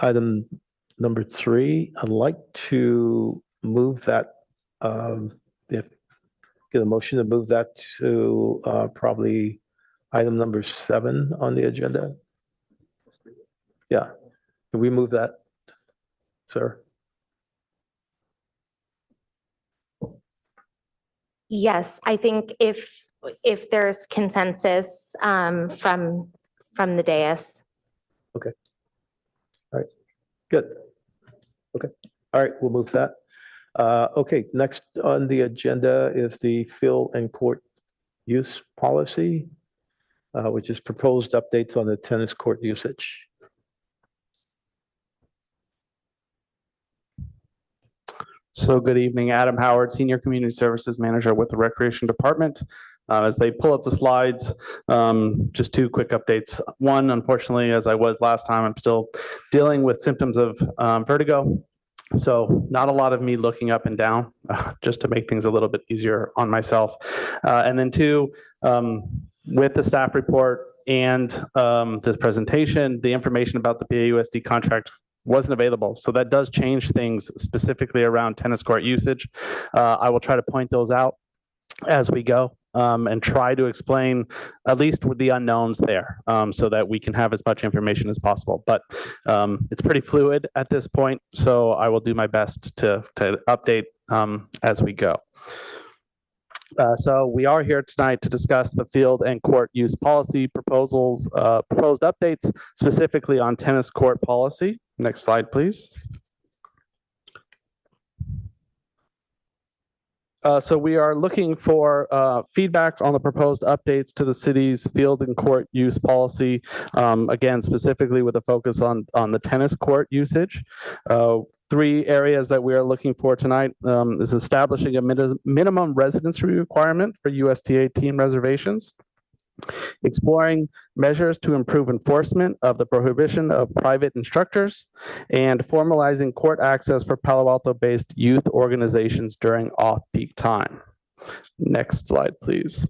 item number 3. I'd like to move that, get a motion to move that to probably item number 7 on the agenda. Yeah. Can we move that, sir? Yes, I think if there's consensus from the dais. Okay. All right. Good. Okay. All right. We'll move that. Okay. Next on the agenda is the field and court use policy, which is proposed updates on the tennis court usage. So good evening, Adam Howard, Senior Community Services Manager with the Recreation Department. As they pull up the slides, just 2 quick updates. One, unfortunately, as I was last time, I'm still dealing with symptoms of vertigo. So not a lot of me looking up and down, just to make things a little bit easier on myself. And then 2, with the staff report and this presentation, the information about the PAUSD contract wasn't available. So that does change things specifically around tennis court usage. I will try to point those out as we go and try to explain at least with the unknowns there so that we can have as much information as possible. But it's pretty fluid at this point, so I will do my best to update as we go. So we are here tonight to discuss the field and court use policy proposals, proposed updates specifically on tennis court policy. Next slide, please. So we are looking for feedback on the proposed updates to the city's field and court use policy, again, specifically with a focus on the tennis court usage. 3 areas that we are looking for tonight is establishing a minimum residency requirement for USTA team reservations, exploring measures to improve enforcement of the prohibition of private instructors, and formalizing court access for Palo Alto-based youth organizations during off-peak time. Next slide, please.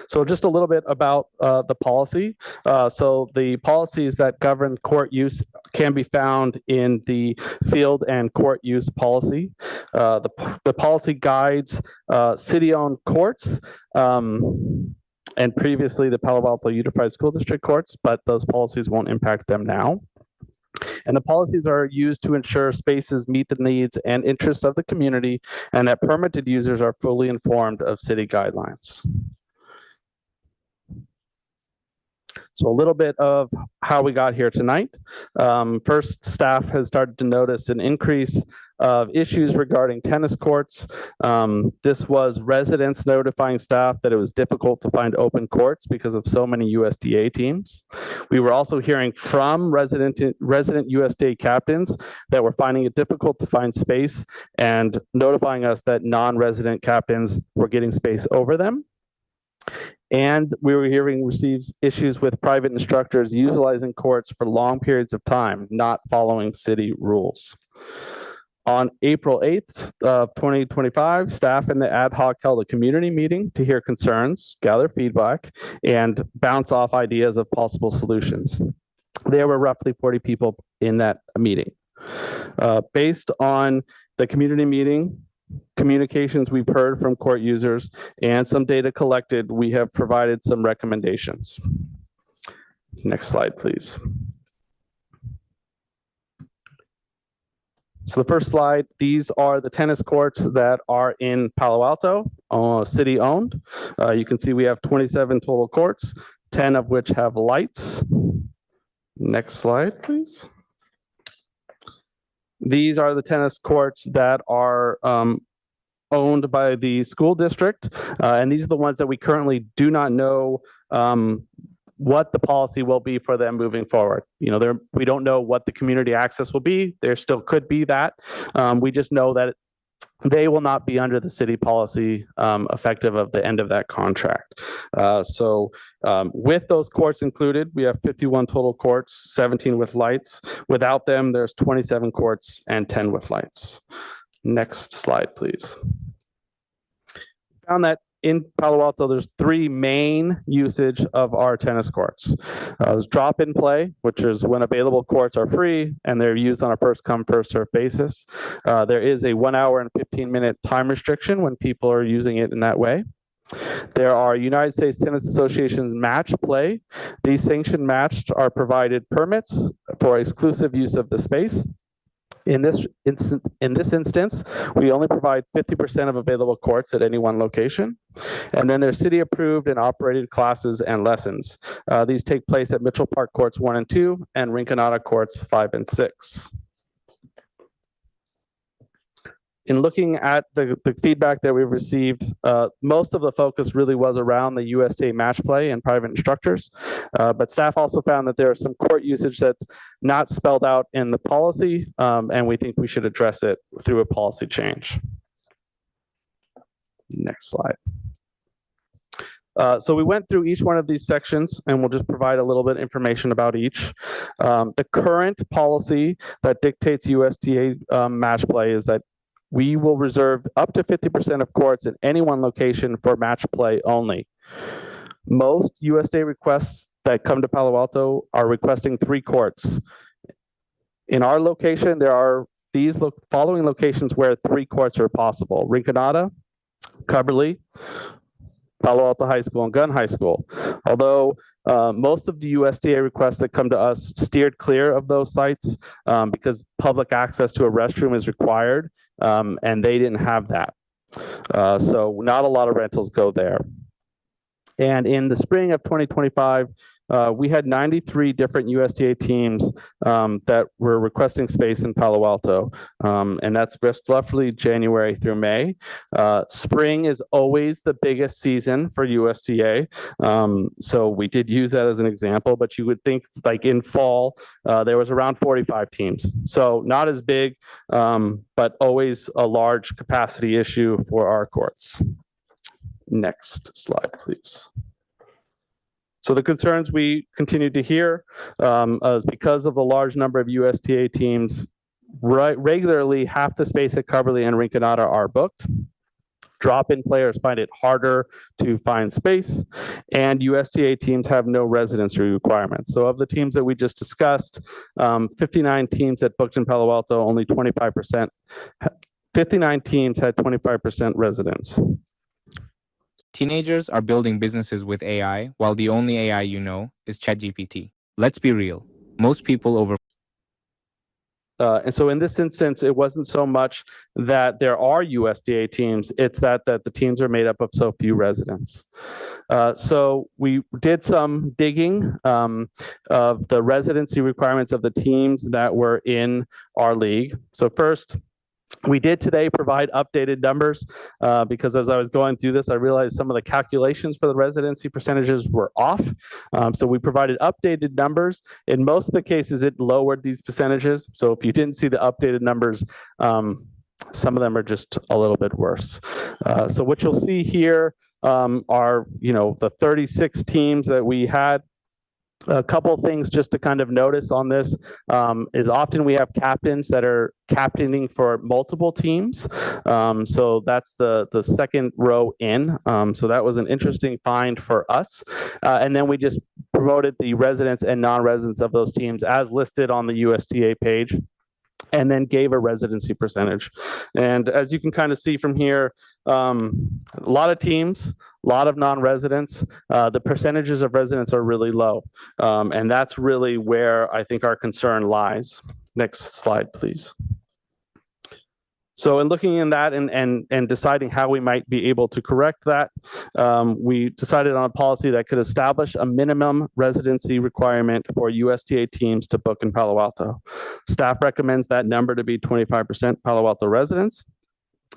So just a little bit about the policy. So the policies that govern court use can be found in the field and court use policy. The policy guides city-owned courts and previously the Palo Alto Unified School District courts, but those policies won't impact them now. And the policies are used to ensure spaces meet the needs and interests of the community and that permitted users are fully informed of city guidelines. So a little bit of how we got here tonight. First, staff has started to notice an increase of issues regarding tennis courts. This was residents notifying staff that it was difficult to find open courts because of so many USDA teams. We were also hearing from resident USDA captains that were finding it difficult to find space and notifying us that non-resident captains were getting space over them. And we were hearing receives issues with private instructors utilizing courts for long periods of time, not following city rules. On April 8th of 2025, staff and the ad hoc held a community meeting to hear concerns, gather feedback, and bounce off ideas of possible solutions. There were roughly 40 people in that meeting. Based on the community meeting, communications we've heard from court users, and some data collected, we have provided some recommendations. Next slide, please. So the first slide, these are the tennis courts that are in Palo Alto, city owned. You can see we have 27 total courts, 10 of which have lights. Next slide, please. These are the tennis courts that are owned by the school district, and these are the ones that we currently do not know what the policy will be for them moving forward. You know, we don't know what the community access will be. There still could be that. We just know that they will not be under the city policy effective of the end of that contract. So with those courts included, we have 51 total courts, 17 with lights. Without them, there's 27 courts and 10 with lights. Next slide, please. Found that in Palo Alto, there's three main usage of our tennis courts. There's drop-in play, which is when available courts are free and they're used on a first-come, first-served basis. There is a 1 hour and 15-minute time restriction when people are using it in that way. There are United States Tennis Association's match play. These sanctioned matches are provided permits for exclusive use of the space. In this instance, we only provide 50% of available courts at any one location. And then there's city-approved and operated classes and lessons. These take place at Mitchell Park Courts 1 and 2 and Rinconada Courts 5 and 6. In looking at the feedback that we've received, most of the focus really was around the USTA match play and private instructors, but staff also found that there is some court usage that's not spelled out in the policy, and we think we should address it through a policy change. Next slide. So we went through each one of these sections, and we'll just provide a little bit of information about each. The current policy that dictates USTA match play is that we will reserve up to 50% of courts at any one location for match play only. Most USTA requests that come to Palo Alto are requesting 3 courts. In our location, there are these following locations where 3 courts are possible: Rinconada, Cubberley, Palo Alto High School, and Gunn High School. Although most of the USTA requests that come to us steered clear of those sites because public access to a restroom is required, and they didn't have that. So not a lot of rentals go there. And in the spring of 2025, we had 93 different USTA teams that were requesting space in Palo Alto, and that's roughly January through May. Spring is always the biggest season for USTA, so we did use that as an example, but you would think like in fall, there was around 45 teams. So not as big, but always a large capacity issue for our courts. Next slide, please. So the concerns we continue to hear is because of the large number of USTA teams, regularly half the space at Cubberley and Rinconada are booked. Drop-in players find it harder to find space, and USTA teams have no residency requirements. So of the teams that we just discussed, 59 teams that booked in Palo Alto, only 25%, 59 teams had 25% residents. Teenagers are building businesses with AI, while the only AI you know is ChatGPT. Let's be real. Most people over And so in this instance, it wasn't so much that there are USDA teams, it's that the teams are made up of so few residents. So we did some digging of the residency requirements of the teams that were in our league. So first, we did today provide updated numbers because as I was going through this, I realized some of the calculations for the residency percentages were off. So we provided updated numbers. In most of the cases, it lowered these percentages. So if you didn't see the updated numbers, some of them are just a little bit worse. So what you'll see here are, the 36 teams that we had. A couple of things just to kind of notice on this is often we have captains that are captaining for multiple teams. So that's the second row in. So that was an interesting find for us. And then we just promoted the residents and non-residents of those teams as listed on the USTA page, and then gave a residency percentage. And as you can kind of see from here, a lot of teams, a lot of non-residents, the percentages of residents are really low. And that's really where I think our concern lies. Next slide, please. So in looking in that and deciding how we might be able to correct that, we decided on a policy that could establish a minimum residency requirement for USTA teams to book in Palo Alto. Staff recommends that number to be 25% Palo Alto residents,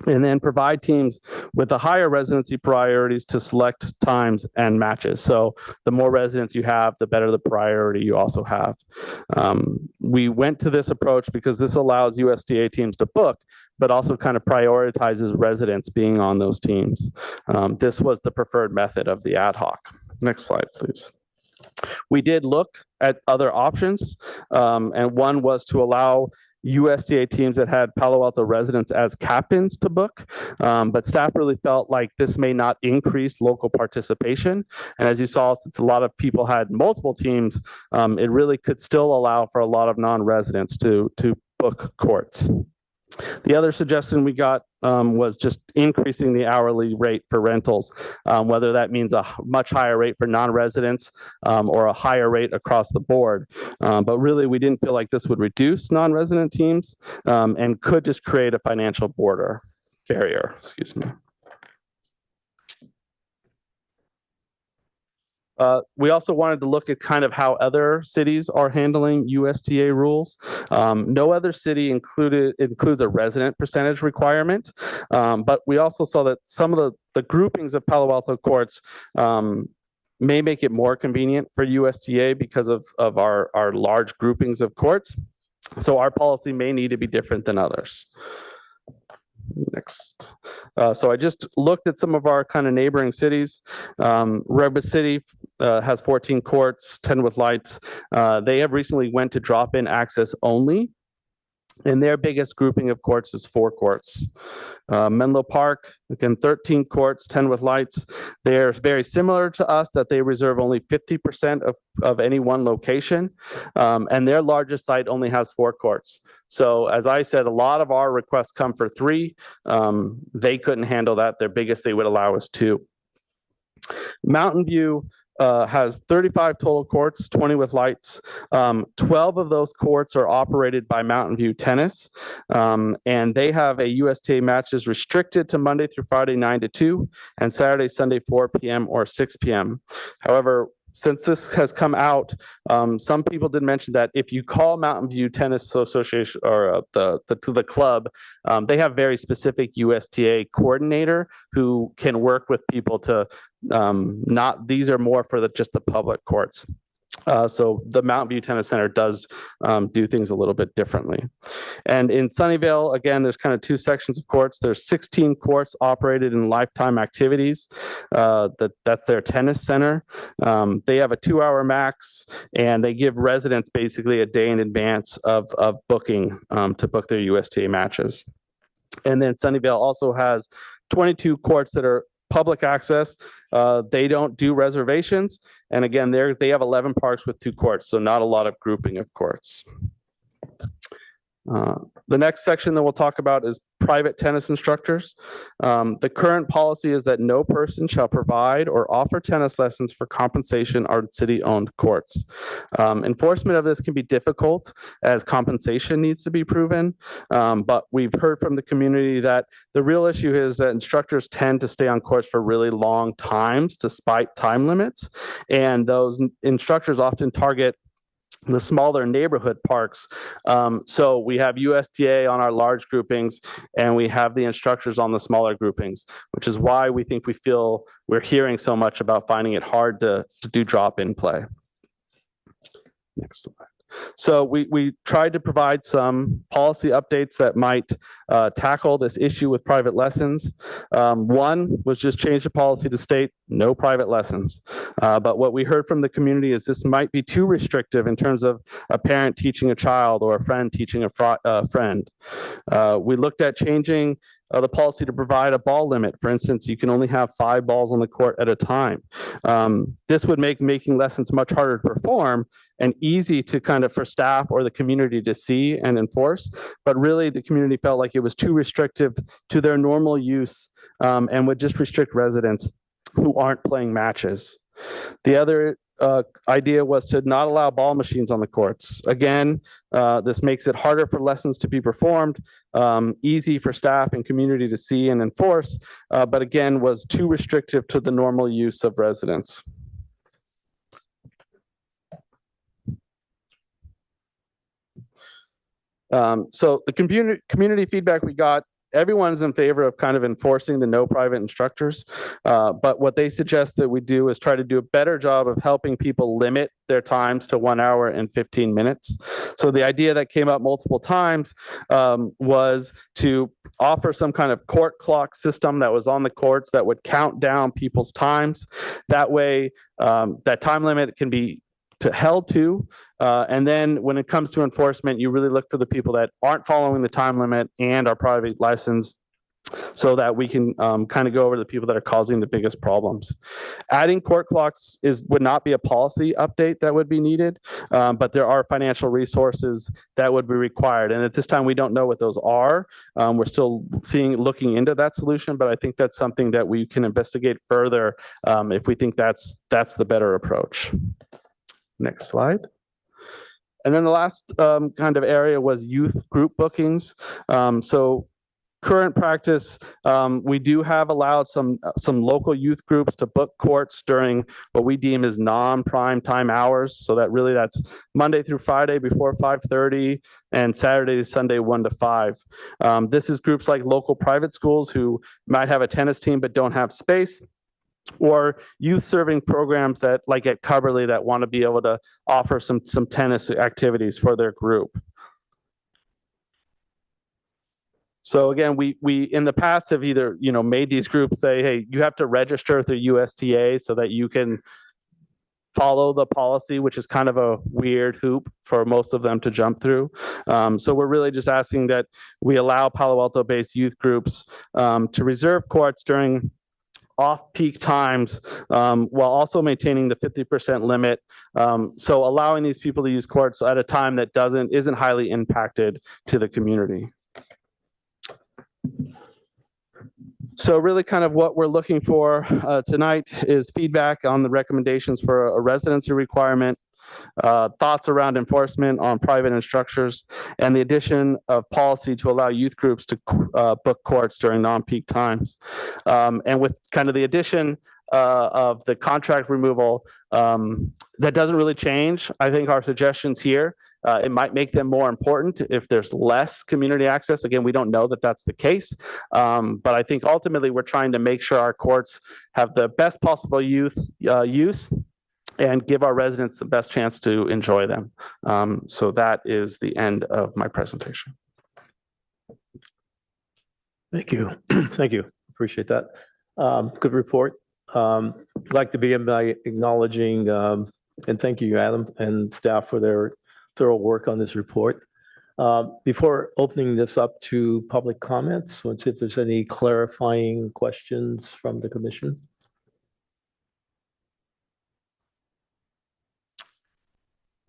and then provide teams with the higher residency priorities to select times and matches. So the more residents you have, the better the priority you also have. We went to this approach because this allows USTA teams to book, but also kind of prioritizes residents being on those teams. This was the preferred method of the ad hoc. Next slide, please. We did look at other options, and one was to allow USDA teams that had Palo Alto residents as captains to book, but staff really felt like this may not increase local participation. And as you saw, since a lot of people had multiple teams, it really could still allow for a lot of non-residents to book courts. The other suggestion we got was just increasing the hourly rate for rentals, whether that means a much higher rate for non-residents or a higher rate across the board. But really, we didn't feel like this would reduce non-resident teams and could just create a financial barrier, excuse me. We also wanted to look at kind of how other cities are handling USDA rules. No other city includes a resident percentage requirement, but we also saw that some of the groupings of Palo Alto courts may make it more convenient for USDA because of our large groupings of courts. So our policy may need to be different than others. Next. So I just looked at some of our kind of neighboring cities. Redwood City has 14 courts, 10 with lights. They have recently went to drop-in access only, and their biggest grouping of courts is 4 courts. Menlo Park, again, 13 courts, 10 with lights. They're very similar to us that they reserve only 50% of any one location, and their largest site only has 4 courts. So as I said, a lot of our requests come for 3. They couldn't handle that. Their biggest they would allow is 2. Mountain View has 35 total courts, 20 with lights. 12 of those courts are operated by Mountain View Tennis, and they have a USTA matches restricted to Monday through Friday 9 to 2 and Saturday, Sunday 4 p.m. or 6 p.m. However, since this has come out, some people did mention that if you call Mountain View Tennis Association or the club, they have very specific USTA coordinator who can work with people to these are more for just the public courts. So the Mountain View Tennis Center does do things a little bit differently. And in Sunnyvale, again, there's kind of 2 sections of courts. There's 16 courts operated in Lifetime Activities. That's their tennis center. They have a 2-hour max, and they give residents basically a day in advance of booking to book their USTA matches. And then Sunnyvale also has 22 courts that are public access. They don't do reservations. And again, they have 11 parks with 2 courts, so not a lot of grouping of courts. The next section that we'll talk about is private tennis instructors. The current policy is that no person shall provide or offer tennis lessons for compensation on city-owned courts. Enforcement of this can be difficult as compensation needs to be proven, but we've heard from the community that the real issue is that instructors tend to stay on courts for really long times despite time limits, and those instructors often target the smaller neighborhood parks. So we have USDA on our large groupings, and we have the instructors on the smaller groupings, which is why we think we're hearing so much about finding it hard to do drop-in play. Next slide. So we tried to provide some policy updates that might tackle this issue with private lessons. One was just change the policy to state no private lessons. But what we heard from the community is this might be too restrictive in terms of a parent teaching a child or a friend teaching a friend. We looked at changing the policy to provide a ball limit. For instance, you can only have 5 balls on the court at a time. This would make making lessons much harder to perform and easy to kind of for staff or the community to see and enforce. But really the community felt like it was too restrictive to their normal use and would just restrict residents who aren't playing matches. The other idea was to not allow ball machines on the courts. Again, this makes it harder for lessons to be performed, easy for staff and community to see and enforce, but again, was too restrictive to the normal use of residents. So the community feedback we got, everyone's in favor of kind of enforcing the no private instructors. But what they suggest that we do is try to do a better job of helping people limit their times to 1 hour and 15 minutes. So the idea that came up multiple times was to offer some kind of court clock system that was on the courts that would count down people's times. That way, that time limit can be held to. And then when it comes to enforcement, you really look for the people that aren't following the time limit and are private licensed, so that we can kind of go over the people that are causing the biggest problems. Adding court clocks would not be a policy update that would be needed, but there are financial resources that would be required. And at this time, we don't know what those are. We're still looking into that solution, but I think that's something that we can investigate further if we think that's the better approach. Next slide. And then the last kind of area was youth group bookings. So current practice, we do have allowed some local youth groups to book courts during what we deem as non-prime time hours. So that's Monday through Friday before 5:30 and Saturday to Sunday 1 to 5. This is groups like local private schools who might have a tennis team but don't have space, or youth serving programs that like at Cubberley that want to be able to offer some tennis activities for their group. So again, we in the past have either, made these groups say, hey, you have to register through USTA so that you can follow the policy, which is kind of a weird hoop for most of them to jump through. So we're really just asking that we allow Palo Alto-based youth groups to reserve courts during off-peak times while also maintaining the 50% limit. So allowing these people to use courts at a time that isn't highly impacted to the community. So really kind of what we're looking for tonight is feedback on the recommendations for a residency requirement, thoughts around enforcement on private structures, and the addition of policy to allow youth groups to book courts during non-peak times. And with kind of the addition of the contract removal, that doesn't really change. I think our suggestions here, it might make them more important if there's less community access. Again, we don't know that that's the case, but I think ultimately we're trying to make sure our courts have the best possible use and give our residents the best chance to enjoy them. So that is the end of my presentation. Thank you. Thank you. Appreciate that. Good report. I'd like to begin by acknowledging and thank you, Adam and staff, for their thorough work on this report. Before opening this up to public comments, let's see if there's any clarifying questions from the commission.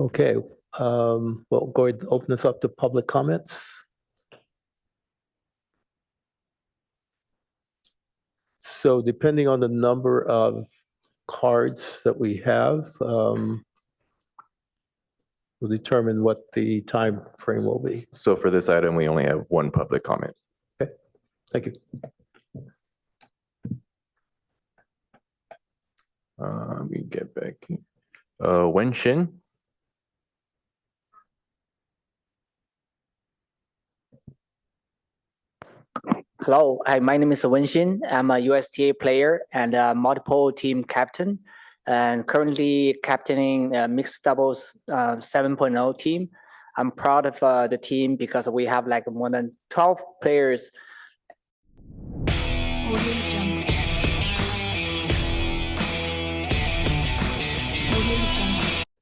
Okay, well, go ahead and open this up to public comments. So depending on the number of cards that we have, will determine what the time frame will be. So for this item, we only have one public comment. Okay, thank you. Let me get back. Wen Shin. Hello, hi, my name is Wen Xin. I'm a USTA player and a multiple team captain, and currently captaining mixed doubles 7.0 team. I'm proud of the team because we have like more than 12 players.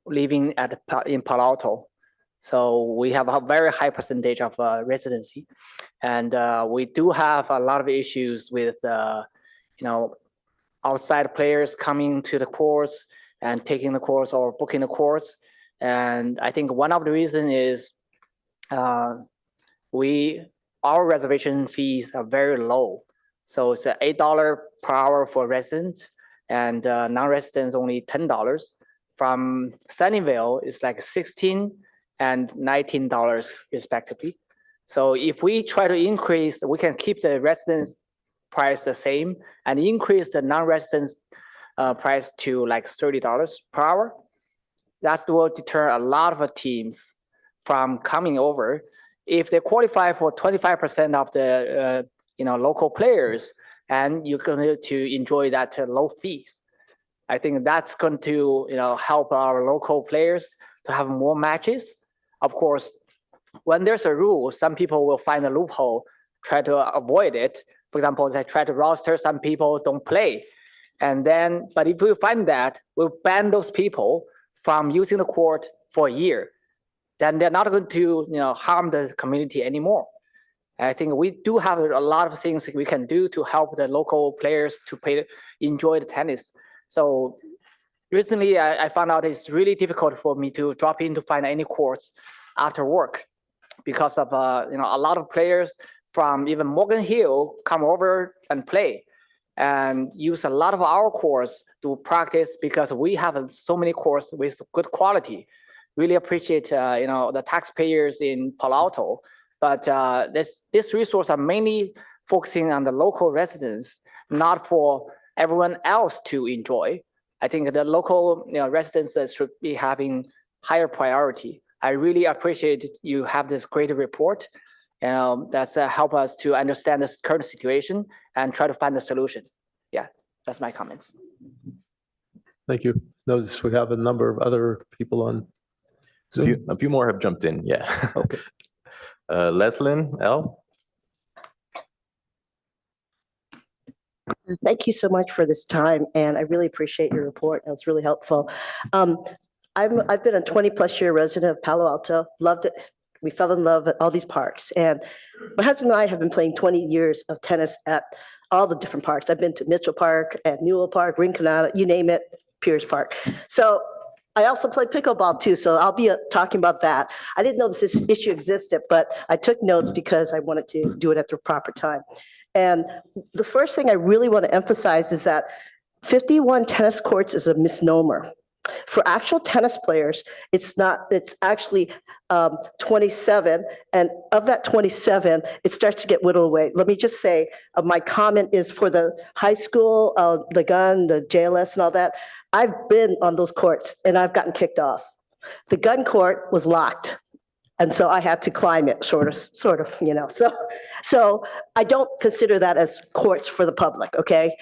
Living in Palo Alto. So we have a very high percentage of residency, and we do have a lot of issues with, outside players coming to the courts and taking the course or booking the course. And I think one of the reasons is our reservation fees are very low. So it's $8 per hour for residents, and non-residents only $10. From Sunnyvale, it's like $16 and $19 respectively. So if we try to increase, we can keep the residents price the same and increase the non-residents price to like $30 per hour. That will deter a lot of teams from coming over. If they qualify for 25% of the local players, and you're going to enjoy that low fees. I think that's going to help our local players to have more matches. Of course, when there's a rule, some people will find a loophole, try to avoid it. For example, they try to roster some people don't play. And then, but if we find that, we'll ban those people from using the court for a year, then they're not going to harm the community anymore. I think we do have a lot of things we can do to help the local players to enjoy the tennis. So recently, I found out it's really difficult for me to drop in to find any courts after work because of a lot of players from even Morgan Hill come over and play and use a lot of our courts to practice because we have so many courts with good quality. Really appreciate the taxpayers in Palo Alto, but this resource are mainly focusing on the local residents, not for everyone else to enjoy. I think the local residents should be having higher priority. I really appreciate you have this great report. That's help us to understand this current situation and try to find a solution. Yeah, that's my comments. Thank you. Notice we have a number of other people on Zoom. A few more have jumped in. Yeah. Okay. Leslyn L. Thank you so much for this time, and I really appreciate your report. It was really helpful. I've been a 20-plus year resident of Palo Alto, loved it. We fell in love at all these parks, and my husband and I have been playing 20 years of tennis at all the different parks. I've been to Mitchell Park, at Newell Park, Rinconada, you name it, Pierce Park. So I also play pickleball too, so I'll be talking about that. I didn't know this issue existed, but I took notes because I wanted to do it at the proper time. And the first thing I really want to emphasize is that 51 tennis courts is a misnomer. For actual tennis players, it's not, it's actually 27. And of that 27, it starts to get whittled away. Let me just say, my comment is for the high school, the gun, the JLS and all that. I've been on those courts and I've gotten kicked off. The gun court was locked. And so I had to climb it, sort of, So I don't consider that as courts for the public, okay?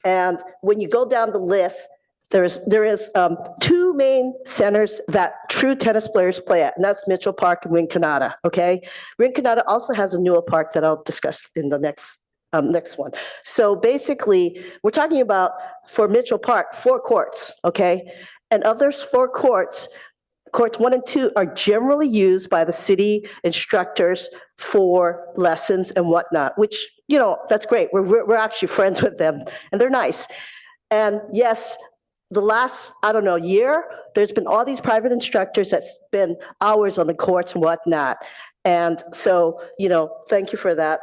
And when you go down the list, there is two main centers that true tennis players play at, and that's Mitchell Park and Rinconada, okay? Rinconada also has a Newell Park that I'll discuss in the next one. So basically, we're talking about, for Mitchell Park, 4 courts, okay? And of those 4 courts, courts 1 and 2 are generally used by the city instructors for lessons and whatnot, which, that's great. We're actually friends with them, and they're nice. And yes, the last, year, there's been all these private instructors that spend hours on the courts and whatnot. And so, thank you for that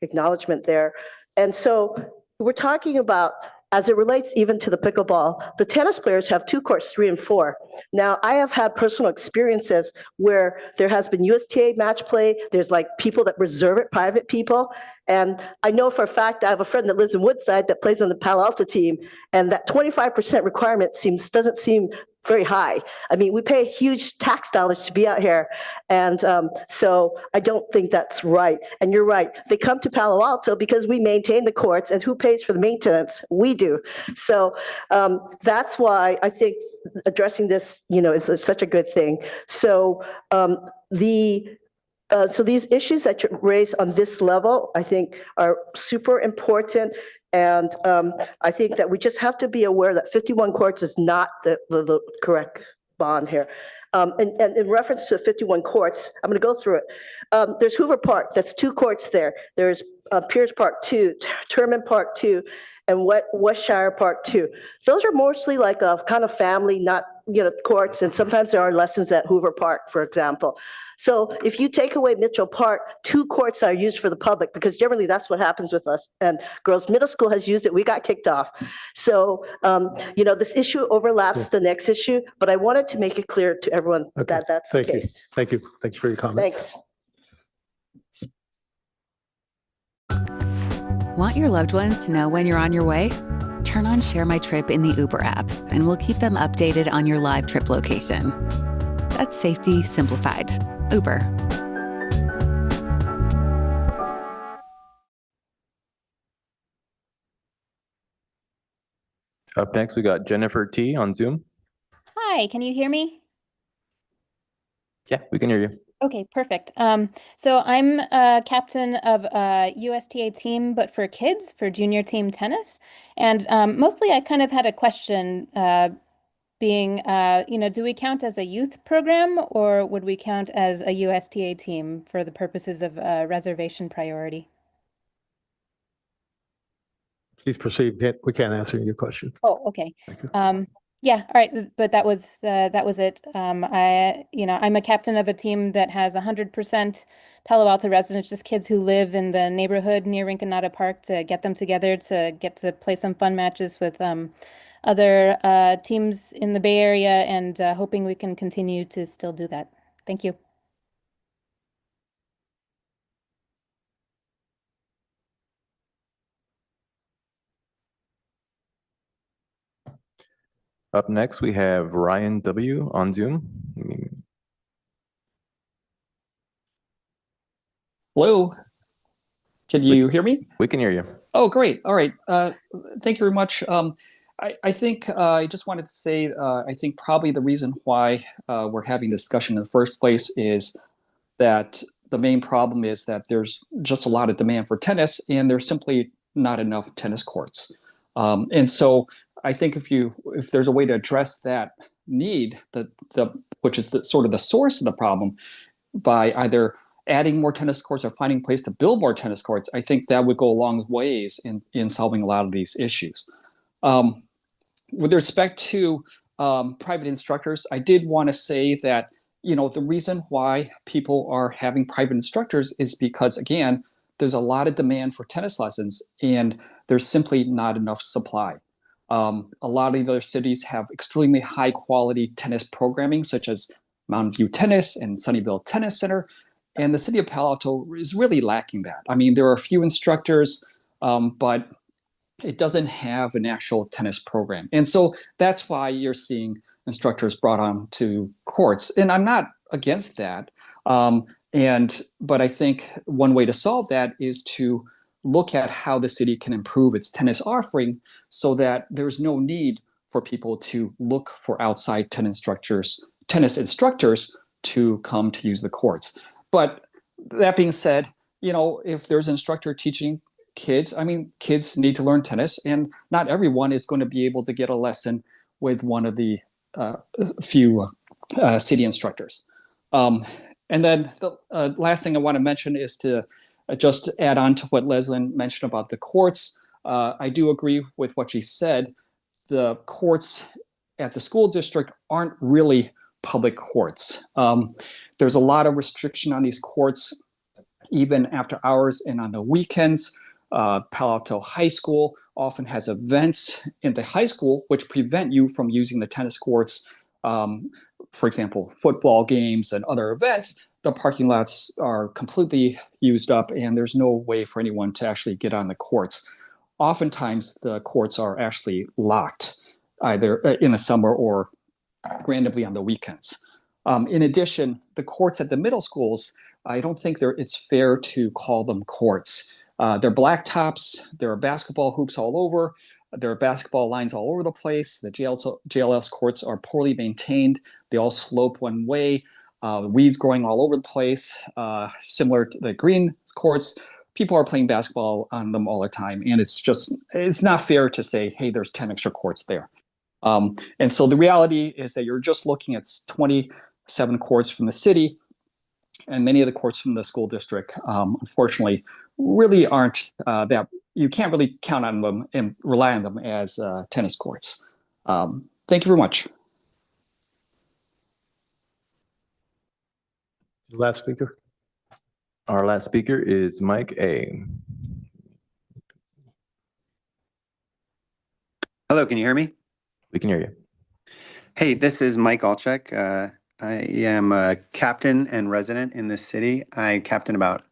acknowledgement there. And so we're talking about, as it relates even to the pickleball, the tennis players have 2 courts, 3 and 4. Now, I have had personal experiences where there has been USTA match play. There's like people that reserve it, private people. And I know for a fact, I have a friend that lives in Woodside that plays on the Palo Alto team, and that 25% requirement doesn't seem very high. I mean, we pay huge tax dollars to be out here. And so I don't think that's right. And you're right. They come to Palo Alto because we maintain the courts, and who pays for the maintenance? We do. So that's why I think addressing this, is such a good thing. So so these issues that you raise on this level, I think, are super important. And I think that we just have to be aware that 51 courts is not the correct bond here. And in reference to 51 courts, I'm going to go through it. There's Hoover Park. That's 2 courts there. There's Pierce Park 2, Turman Park 2, and Westshire Park 2. Those are mostly like a kind of family, not courts, and sometimes there are lessons at Hoover Park, for example. So if you take away Mitchell Park, 2 courts are used for the public, because generally that's what happens with us. And Girls Middle School has used it. We got kicked off. So, this issue overlaps the next issue, but I wanted to make it clear to everyone that that's the Thank you. case. Thank you. Thanks for your comment. Thanks. Want your loved ones to know when you're on your way? Turn on Share My Trip in the Uber app, and we'll keep them updated on your live trip location. That's safety simplified. Uber. Up next, we got Jennifer T on Zoom. Hi, can you hear me? Yeah, we can hear you. Okay, perfect. So I'm a captain of a USTA team, but for kids, for junior team tennis. And mostly I kind of had a question being, do we count as a youth program or would we count as a USTA team for the purposes of reservation priority? Please proceed. We can't answer your question. Oh, okay. Thank you. Yeah, all right, but that was it. I'm a captain of a team that has 100% Palo Alto residents, just kids who live in the neighborhood near Rinconada Park, to get them together to get to play some fun matches with other teams in the Bay Area, and hoping we can continue to still do that. Thank you. Up next, we have Ryan W. on Zoom. Hello, can you hear me? We can hear you. Oh, great. All right. Thank you very much. I think I just wanted to say, I think probably the reason why we're having discussion in the first place is that the main problem is that there's just a lot of demand for tennis and there's simply not enough tennis courts. And so I think if there's a way to address that need, which is sort of the source of the problem, by either adding more tennis courts or finding a place to build more tennis courts, I think that would go a long ways in solving a lot of these issues. With respect to private instructors, I did want to say that, the reason why people are having private instructors is because, again, there's a lot of demand for tennis lessons and there's simply not enough supply. A lot of the other cities have extremely high quality tennis programming, such as Mountain View Tennis and Sunnyvale Tennis Center. And the city of Palo Alto is really lacking that. I mean, there are a few instructors, but it doesn't have an actual tennis program. And so that's why you're seeing instructors brought on to courts. And I'm not against that. But I think one way to solve that is to look at how the city can improve its tennis offering so that there's no need for people to look for outside tennis instructors to come to use the courts. But that being said, if there's an instructor teaching kids, kids need to learn tennis, and not everyone is going to be able to get a lesson with one of the few city instructors. And then the last thing I want to mention is to just add on to what Leslyn mentioned about the courts. I do agree with what she said. The courts at the school district aren't really public courts. There's a lot of restriction on these courts, even after hours and on the weekends. Palo Alto High School often has events in the high school which prevent you from using the tennis courts. For example, football games and other events, the parking lots are completely used up and there's no way for anyone to actually get on the courts. Oftentimes, the courts are actually locked, either in the summer or randomly on the weekends. In addition, the courts at the middle schools, I don't think it's fair to call them courts. They're blacktops, there are basketball hoops all over, there are basketball lines all over the place. The JLS courts are poorly maintained. They all slope one way, weeds growing all over the place, similar to the green courts. People are playing basketball on them all the time. And it's not fair to say, hey, there's 10 extra courts there. And so the reality is that you're just looking at 27 courts from the city, and many of the courts from the school district, unfortunately, really aren't that, you can't really count on them and rely on them as tennis courts. Thank you very much. Last speaker. Our last speaker is Mike A. Hello, can you hear me? We can hear you. Hey, this is Mike Alchek. I am a captain and resident in this city. I captain about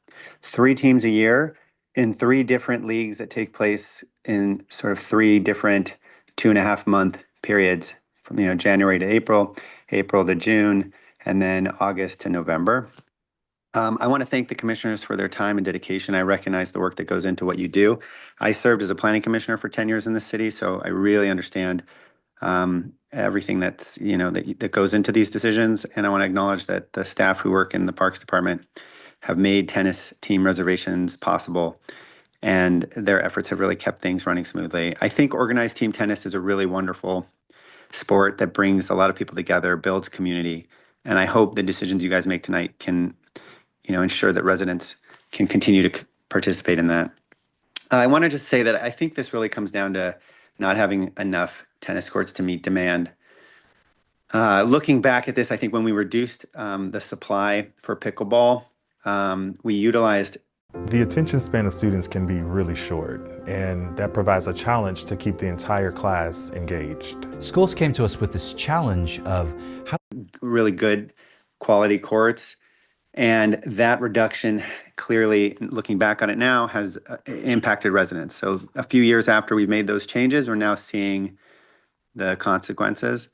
3 teams a year in 3 different leagues that take place in sort of 3 different 2.5 month periods from January to April, April to June, and then August to November. I want to thank the commissioners for their time and dedication. I recognize the work that goes into what you do. I served as a planning commissioner for 10 years in the city, so I really understand everything that's that goes into these decisions. And I want to acknowledge that the staff who work in the Parks Department have made tennis team reservations possible, and their efforts have really kept things running smoothly. I think organized team tennis is a really wonderful sport that brings a lot of people together, builds community. And I hope the decisions you guys make tonight can, ensure that residents can continue to participate in that. I want to just say that I think this really comes down to not having enough tennis courts to meet demand. Looking back at this, I think when we reduced the supply for pickleball, we utilized. The attention span of students can be really short, and that provides a challenge to keep the entire class engaged. Schools came to us with this challenge of how really good quality courts, and that reduction clearly, looking back on it now, has impacted residents. So a few years after we've made those changes, we're now seeing the consequences.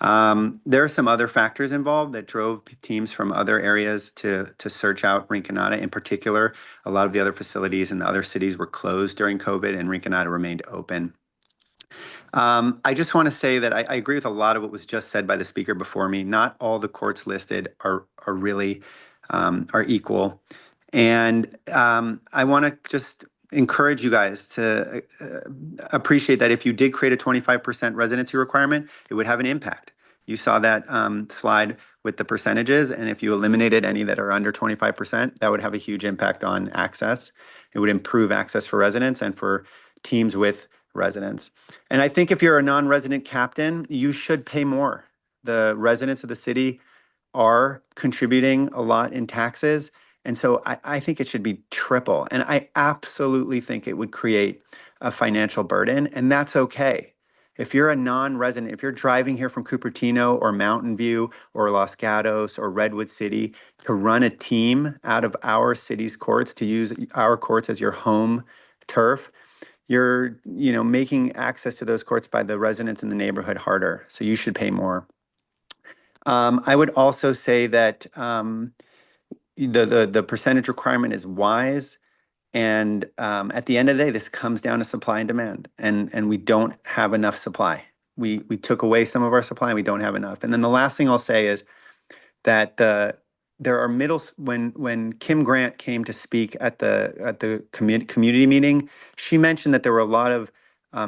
There are some other factors involved that drove teams from other areas to search out Rinconada. In particular, a lot of the other facilities in the other cities were closed during COVID, and Rinconada remained open. I just want to say that I agree with a lot of what was just said by the speaker before me. Not all the courts listed are really are equal, and I want to just encourage you guys to appreciate that if you did create a 25% residency requirement, it would have an impact. You saw that slide with the percentages, and if you eliminated any that are under 25%, that would have a huge impact on access. It would improve access for residents and for teams with residents. And I think if you're a non-resident captain, you should pay more. The residents of the city are contributing a lot in taxes. And so I think it should be triple. And I absolutely think it would create a financial burden, and that's okay. If you're a non-resident, if you're driving here from Cupertino or Mountain View or Los Gatos or Redwood City to run a team out of our city's courts, to use our courts as your home turf, you're making access to those courts by the residents in the neighborhood harder. So you should pay more. I would also say that the percentage requirement is wise, and at the end of the day, this comes down to supply and demand, and we don't have enough supply. We took away some of our supply, and we don't have enough. And then the last thing I'll say is that there are when Kim Grant came to speak at the community meeting, she mentioned that there were a lot of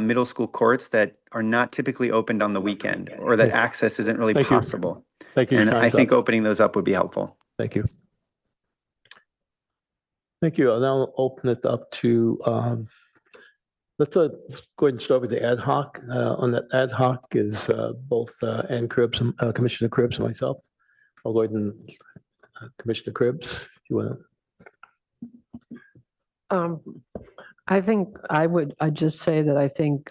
middle school courts that are not typically opened on the weekend, or that access isn't really possible. Thank you. And I think opening those up would be helpful. Thank you. Thank you. I'll now open it up to, let's go ahead and start with the ad hoc. On that ad hoc is both Ann Cribbs, Commissioner Cribbs and myself. I'll go ahead and Commissioner Cribbs, if you want to. I think I'd just say that I think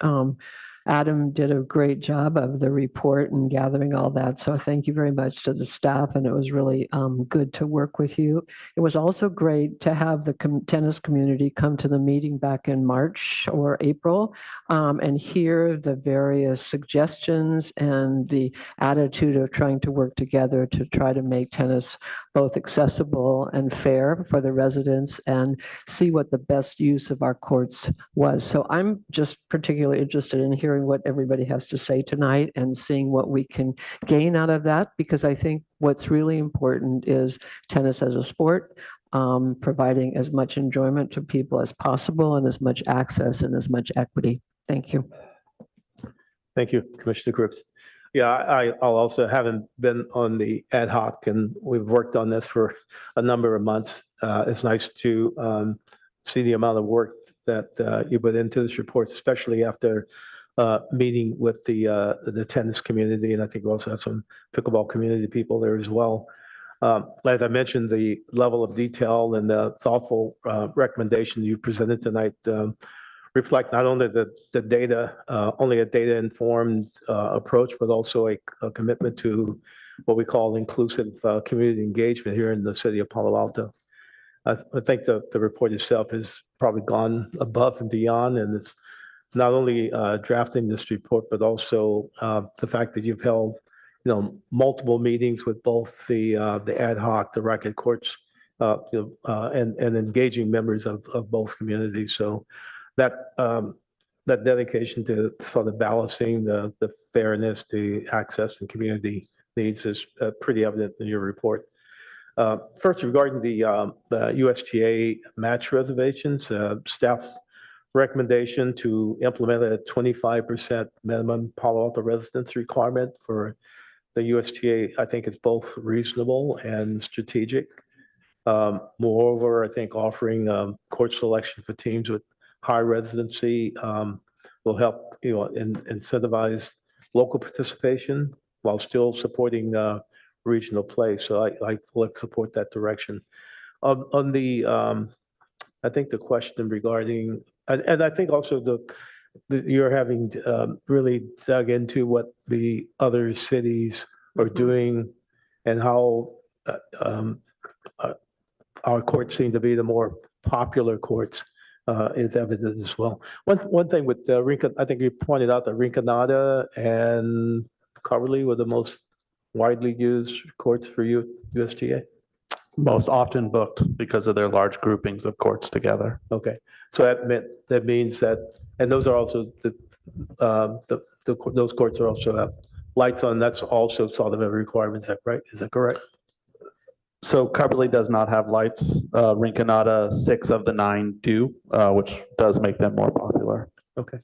Adam did a great job of the report and gathering all that. So thank you very much to the staff, and it was really good to work with you. It was also great to have the tennis community come to the meeting back in March or April and hear the various suggestions and the attitude of trying to work together to try to make tennis both accessible and fair for the residents and see what the best use of our courts was. So I'm just particularly interested in hearing what everybody has to say tonight and seeing what we can gain out of that, because I think what's really important is tennis as a sport, providing as much enjoyment to people as possible and as much access and as much equity. Thank you. Thank you, Commissioner Cribbs. Yeah, I'll also haven't been on the ad hoc, and we've worked on this for a number of months. It's nice to see the amount of work that you put into this report, especially after meeting with the tennis community, and I think we also have some pickleball community people there as well. As I mentioned, the level of detail and the thoughtful recommendations you presented tonight reflect not only the data, only a data-informed approach, but also a commitment to what we call inclusive community engagement here in the city of Palo Alto. I think the report itself has probably gone above and beyond, and it's not only drafting this report, but also the fact that you've held, multiple meetings with both the ad hoc, the racquet courts, and engaging members of both communities. So that dedication to sort of balancing the fairness, the access, and community needs is pretty evident in your report. First, regarding the USTA match reservations, staff recommendation to implement a 25% minimum Palo Alto residence requirement for the USTA, I think is both reasonable and strategic. Moreover, I think offering court selection for teams with high residency will help, incentivize local participation while still supporting regional play. So I fully support that direction. On the, I think the question regarding, and I think also you're having really dug into what the other cities are doing and how our courts seem to be the more popular courts is evident as well. One thing with I think you pointed out that Rinconada and Coverly were the most widely used courts for USTA. Most often booked because of their large groupings of courts together. Okay, so that means that, and those are also those courts are also have lights on. That's also sort of a requirement. Is that right? Is that correct? So Coverly does not have lights. Rinconada, 6 of the 9 do, which does make them more popular. Okay.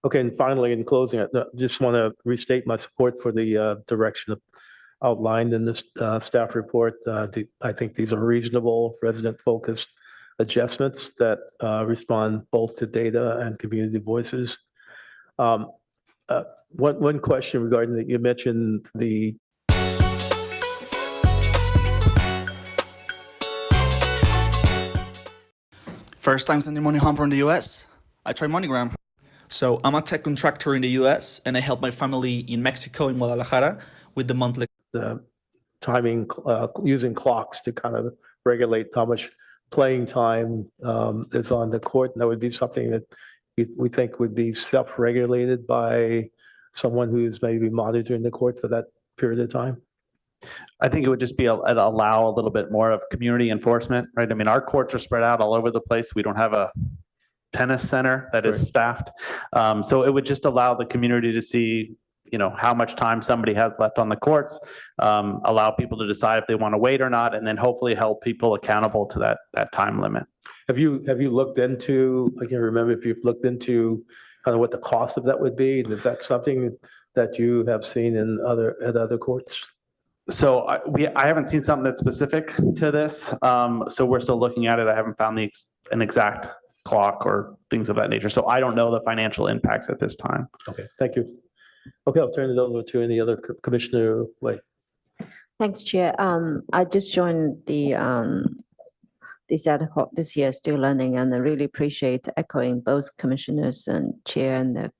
Okay, and finally, in closing, I just want to restate my support for the direction outlined in this staff report. I think these are reasonable, resident-focused adjustments that respond both to data and community voices. One question regarding that you mentioned the First time sending money home from the US, I tried MoneyGram. So I'm a tech contractor in the US and I help my family in Mexico, in Guadalajara, with the monthly. The timing, using clocks to kind of regulate how much playing time is on the court. And that would be something that we think would be self-regulated by someone who's maybe monitoring the court for that period of time. I think it would just be allow a little bit more of community enforcement, right? I mean, our courts are spread out all over the place. We don't have a tennis center that is staffed. So it would just allow the community to see, how much time somebody has left on the courts, allow people to decide if they want to wait or not, and then hopefully hold people accountable to that time limit. Have you looked into, I can't remember if you've looked into kind of what the cost of that would be? And is that something that you have seen at other courts? So I haven't seen something that's specific to this. So we're still looking at it. I haven't found an exact clock or things of that nature. So I don't know the financial impacts at this time. Okay, thank you. Okay, I'll turn it over to any other Commissioner Wei. Thanks, Chair. I just joined this ad hoc this year, Still Learning, and I really appreciate echoing both commissioners and Chair and the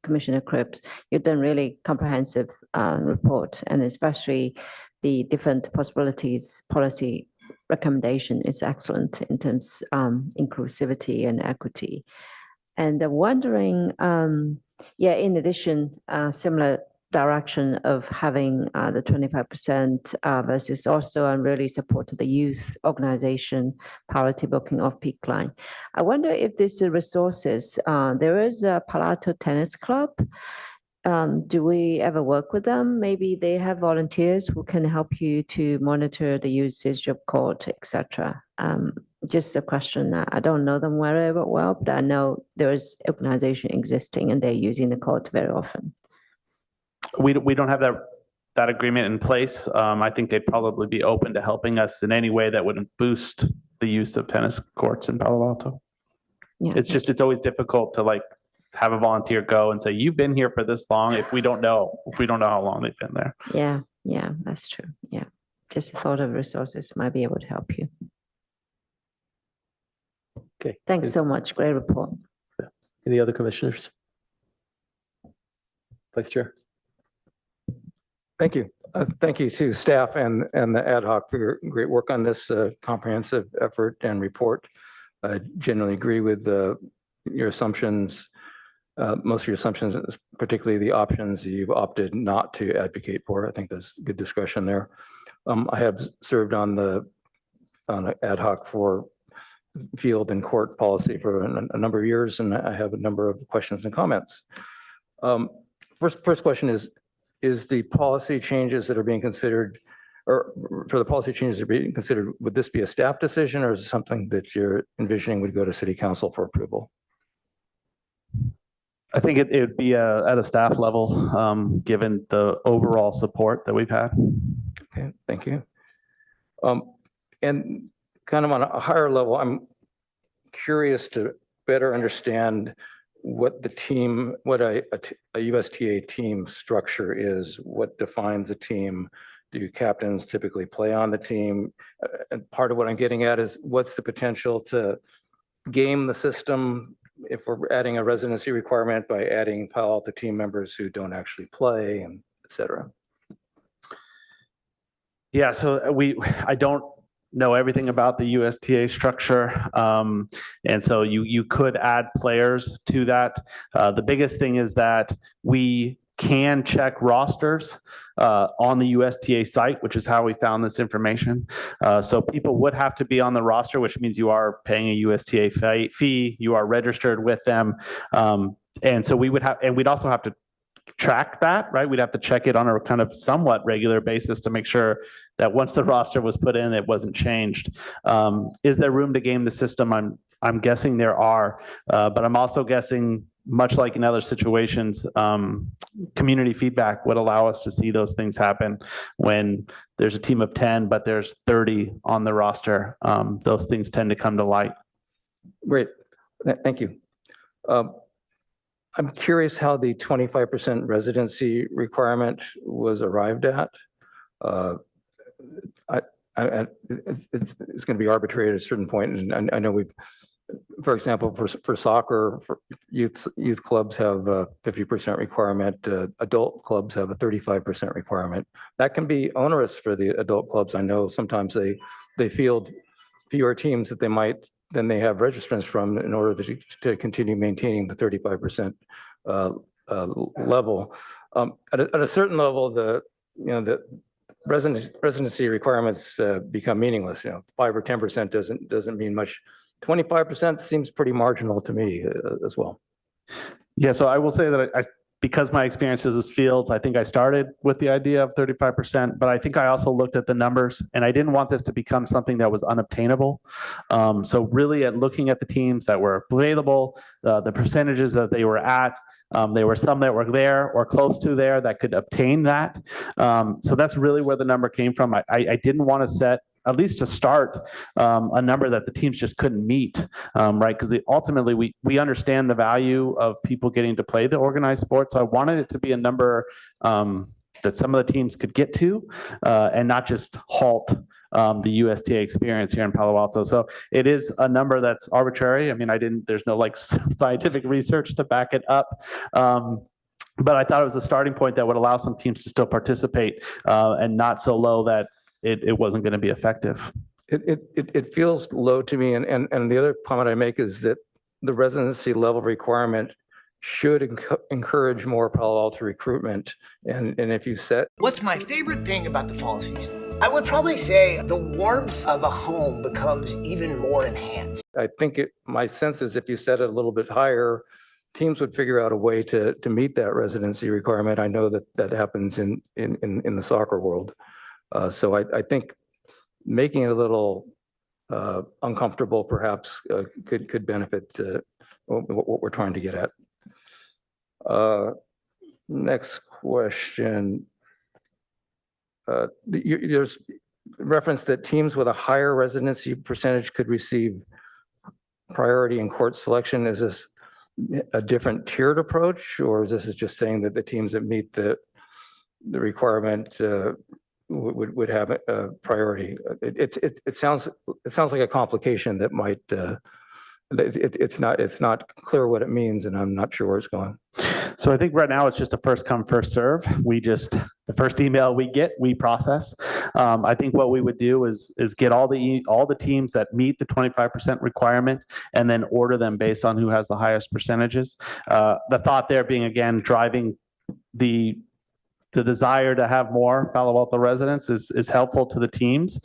Commissioner Cripps. You've done really comprehensive report, and especially the different possibilities policy recommendation is excellent in terms inclusivity and equity. And wondering, in addition, similar direction of having the 25% versus also I'm really supported the youth organization priority booking off-peak line. I wonder if there's resources. There is a Palo Alto Tennis Club. Do we ever work with them? Maybe they have volunteers who can help you to monitor the usage of court, etc. Just a question. I don't know them very well, but I know there is organization existing and they're using the court very often. We don't have that agreement in place. I think they'd probably be open to helping us in any way that would boost the use of tennis courts in Palo Alto. Yeah. It's always difficult to have a volunteer go and say, you've been here for this long, if we don't know how long they've been there. Yeah, that's true. Yeah. Just the thought of resources might be able to help you. Okay. Thanks so much. Great report. Any other commissioners? Vice Chair. Thank you. Thank you to staff and the ad hoc for your great work on this comprehensive effort and report. I generally agree with your assumptions, most of your assumptions, particularly the options you've opted not to advocate for. I think there's good discretion there. I have served on an ad hoc for field and court policy for a number of years, and I have a number of questions and comments. First question is the policy changes that are being considered, or for the policy changes to be considered, would this be a staff decision or is it something that you're envisioning would go to city council for approval? I think it would be at a staff level, given the overall support that we've had. Okay, thank you. And kind of on a higher level, I'm curious to better understand what the team, what a USTA team structure is, what defines a team. Do captains typically play on the team? And part of what I'm getting at is what's the potential to game the system if we're adding a residency requirement by adding Palo Alto team members who don't actually play, and et cetera? Yeah, so I don't know everything about the USTA structure. And so you could add players to that. The biggest thing is that we can check rosters on the USTA site, which is how we found this information. So people would have to be on the roster, which means you are paying a USTA fee, you are registered with them. And so we would have, and we'd also have to track that, right? We'd have to check it on a kind of somewhat regular basis to make sure that once the roster was put in, it wasn't changed. Is there room to game the system? I'm guessing there are, but I'm also guessing, much like in other situations, community feedback would allow us to see those things happen when there's a team of 10, but there's 30 on the roster. Those things tend to come to light. Great, thank you. I'm curious how the 25% residency requirement was arrived at. It's going to be arbitrary at a certain point, and I know we've, for example, for soccer, for youth clubs have a 50% requirement. Adult clubs have a 35% requirement. That can be onerous for the adult clubs. I know sometimes they field fewer teams that than they have registrants from in order to continue maintaining the 35% level. At a certain level, the residency requirements become meaningless. 5 or 10% doesn't mean much. 25% seems pretty marginal to me as well. Yeah, so I will say that because my experiences as fields, I think I started with the idea of 35%, but I think I also looked at the numbers and I didn't want this to become something that was unobtainable. So really at looking at the teams that were available, the percentages that they were at, there were some that were there or close to there that could obtain that. So that's really where the number came from. I didn't want to set, at least to start, a number that the teams just couldn't meet, right? Because ultimately we understand the value of people getting to play the organized sport. So I wanted it to be a number that some of the teams could get to and not just halt the USTA experience here in Palo Alto. So it is a number that's arbitrary. I mean, there's no like scientific research to back it up. But I thought it was a starting point that would allow some teams to still participate and not so low that it wasn't going to be effective. It feels low to me. And the other comment I make is that the residency level requirement should encourage more Palo Alto recruitment. And if you set. What's my favorite thing about the fall season? I would probably say the warmth of a home becomes even more enhanced. I think my sense is if you set it a little bit higher, teams would figure out a way to meet that residency requirement. I know that happens in the soccer world. So I think making it a little uncomfortable perhaps could benefit what we're trying to get at. Next question. There's reference that teams with a higher residency percentage could receive priority in court selection. Is this a different tiered approach, or is this just saying that the teams that meet the requirement would have a priority? It sounds like a complication that might it's not clear what it means, and I'm not sure where it's going. So I think right now it's just a first come, first serve. The first email we get, we process. I think what we would do is get all the teams that meet the 25% requirement and then order them based on who has the highest percentages. The thought there being, again, driving the desire to have more Palo Alto residents is helpful to the teams,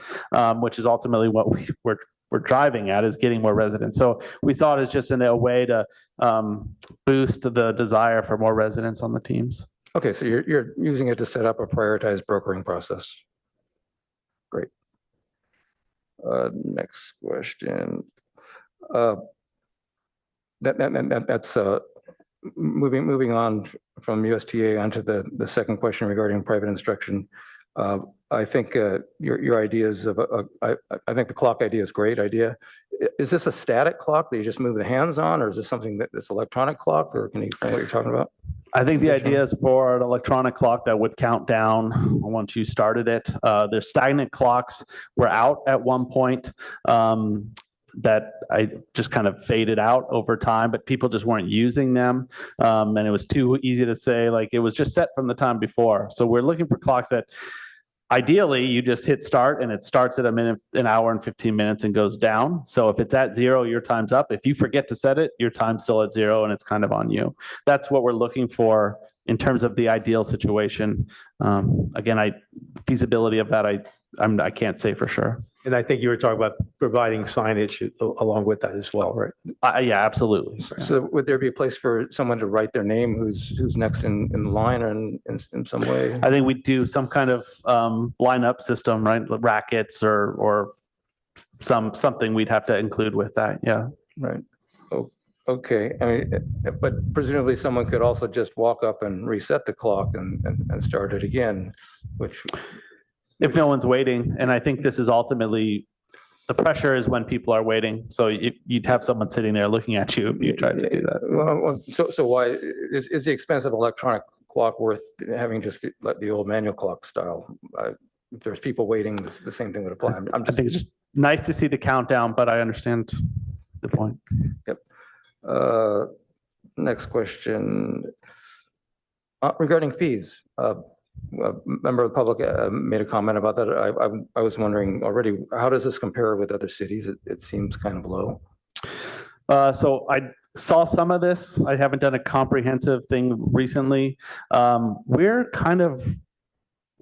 which is ultimately what we're driving at, is getting more residents. So we saw it as just a way to boost the desire for more residents on the teams. Okay, so you're using it to set up a prioritized brokering process. Great. Next question. That's moving on from USTA onto the second question regarding private instruction. I think your ideas of I think the clock idea is a great idea. Is this a static clock that you just move the hands on, or is this something that's electronic clock, or can you explain what you're talking about? I think the idea is for an electronic clock that would count down once you started it. There's stagnant clocks were out at one point that I just kind of faded out over time, but people just weren't using them. And it was too easy to say, like, it was just set from the time before. So we're looking for clocks that ideally you just hit start and it starts at an hour and 15 minutes and goes down. So if it's at 0, your time's up. If you forget to set it, your time's still at 0 and it's kind of on you. That's what we're looking for in terms of the ideal situation. Again, feasibility of that, I can't say for sure. And I think you were talking about providing signage along with that as well, right? Yeah, absolutely. So would there be a place for someone to write their name who's next in the line or in some way? I think we do some kind of lineup system, right? Rackets or something we'd have to include with that. Yeah. Right. Oh, okay. I mean, but presumably someone could also just walk up and reset the clock and start it again, which. If no one's waiting, and I think this is ultimately, the pressure is when people are waiting. So you'd have someone sitting there looking at you if you tried to do that. Well, so why is the expensive electronic clock worth having just the old manual clock style? If there's people waiting, the same thing would apply. I think it's just nice to see the countdown, but I understand the point. Yep. Next question. Regarding fees. A member of the public made a comment about that. I was wondering already, how does this compare with other cities? It seems kind of low. So I saw some of this. I haven't done a comprehensive thing recently. We're kind of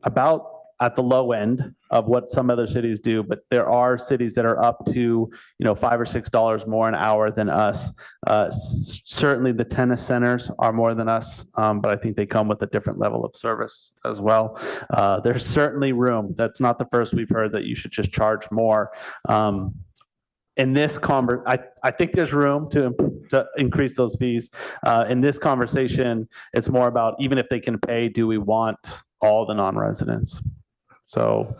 about at the low end of what some other cities do, but there are cities that are up to, $5 or $6 more an hour than us. Certainly the tennis centers are more than us, but I think they come with a different level of service as well. There's certainly room. That's not the first we've heard that you should just charge more. In this I think there's room to increase those fees. In this conversation, it's more about, even if they can pay, do we want all the non-residents? So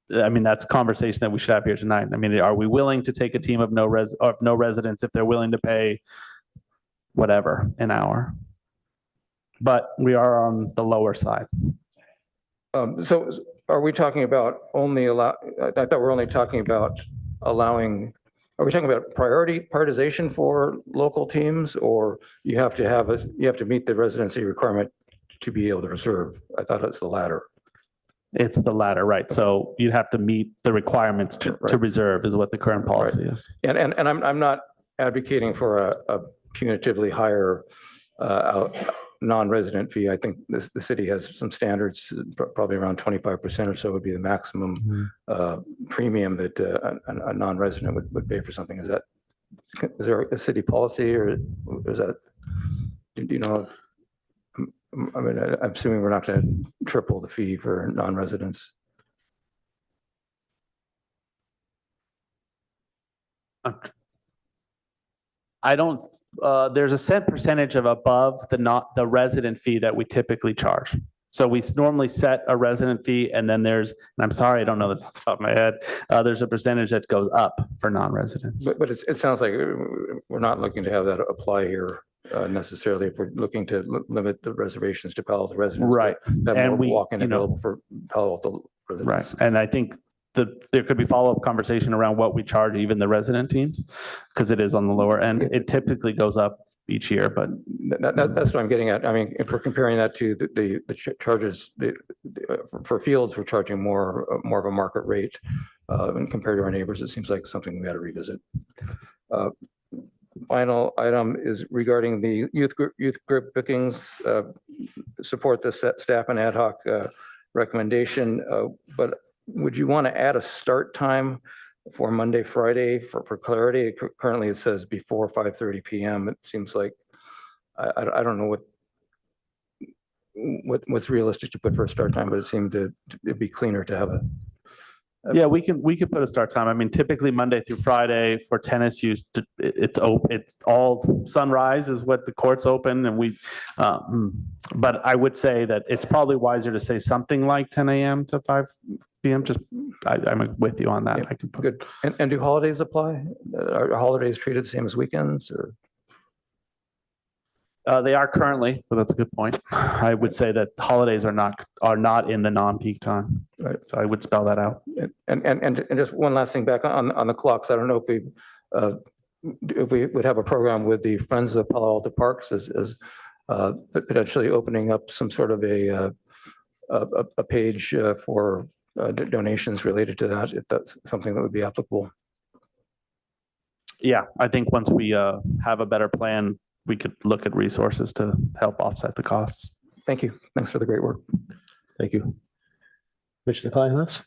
that's a conversation that we should have here tonight. Are we willing to take a team of no residents if they're willing to pay whatever an hour? But we are on the lower side. So are we talking about I thought we're only talking about allowing, are we talking about prioritization for local teams, or you have to meet the residency requirement to be able to reserve? I thought it's the latter. It's the latter, right? So you'd have to meet the requirements to reserve is what the current policy is. And I'm not advocating for a punitively higher non-resident fee. I think the city has some standards, probably around 25% or so would be the maximum premium that a non-resident would pay for something. Is there a city policy, or is that, do you know? I'm assuming we're not going to triple the fee for non-residents. I don't, there's a set percentage of above the resident fee that we typically charge. So we normally set a resident fee, and then and I'm sorry, I don't know this off the top of my head, there's a percentage that goes up for non-residents. But it sounds like we're not looking to have that apply here necessarily, if we're looking to limit the reservations to Palo Alto residents. Right. And we walk in available for Palo Alto residents. Right. And I think there could be follow-up conversation around what we charge even the resident teams, because it is on the lower end. It typically goes up each year, but that's what I'm getting at. I mean, if we're comparing that to the charges for fields, we're charging more of a market rate, and compared to our neighbors, it seems like something we got to revisit. Final item is regarding the youth group bookings. Support the staff and ad hoc recommendation, but would you want to add a start time for Monday, Friday for clarity? Currently, it says before 5:30 p.m. It seems like I don't know what's realistic to put for a start time, but it seemed to it'd be cleaner to have a. Yeah, we could put a start time. I mean, typically Monday through Friday for tennis use, it's open. It's all sunrise is what the court's open, and but I would say that it's probably wiser to say something like 10 a.m. to 5 p.m. Just I'm with you on that. Yeah, I can put, good. And do holidays apply? Are holidays treated the same as weekends, or? They are currently, so that's a good point. I would say that holidays are not in the non-peak time. Right. So I would spell that out. And just one last thing back on the clocks. I don't know if we would have a program with the Friends of Palo Alto Parks as potentially opening up some sort of a page for donations related to that, if that's something that would be applicable. Yeah, I think once we have a better plan, we could look at resources to help offset the costs. Thank you. Thanks for the great work. Thank you. Commissioner Kleinhans?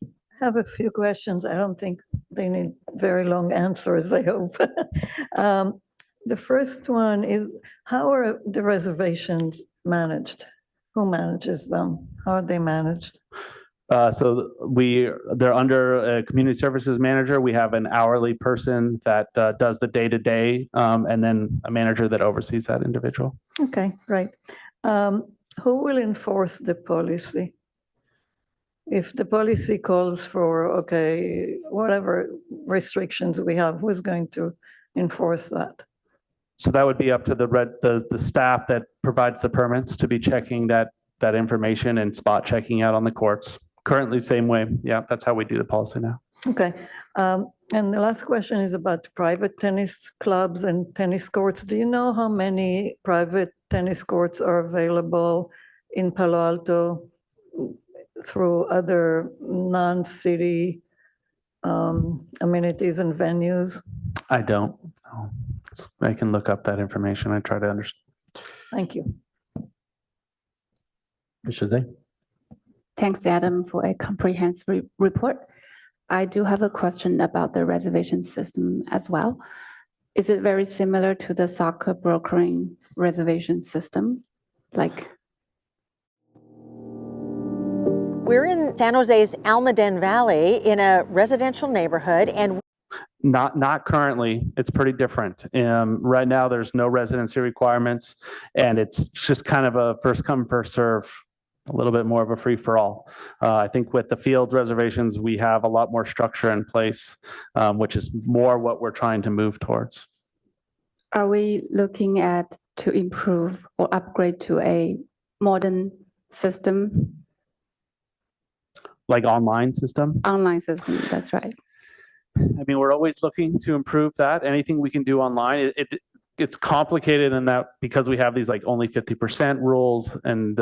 I have a few questions. I don't think they need very long answers, I hope. The first one is, how are the reservations managed? Who manages them? How are they managed? So they're under a community services manager. We have an hourly person that does the day-to-day, and then a manager that oversees that individual. Okay, right. Who will enforce the policy? If the policy calls for, okay, whatever restrictions we have, who's going to enforce that? So that would be up to the staff that provides the permits to be checking that information and spot checking out on the courts. Currently, same way. Yeah, that's how we do the policy now. Okay. And the last question is about private tennis clubs and tennis courts. Do you know how many private tennis courts are available in Palo Alto through other non-city amenities and venues? I don't know. I can look up that information. I try to understand. Thank you. Commissioner Deng? Thanks, Adam, for a comprehensive report. I do have a question about the reservation system as well. Is it very similar to the soccer brokering reservation system? We're in San Jose's Almaden Valley in a residential neighborhood, and Not currently. It's pretty different. Right now, there's no residency requirements, and it's just kind of a first come, first serve, a little bit more of a free for all. I think with the field reservations, we have a lot more structure in place, which is more what we're trying to move towards. Are we looking at to improve or upgrade to a modern system? Like online system? Online system, that's right. I mean, we're always looking to improve that. Anything we can do online, it's complicated in that because we have these like only 50% rules and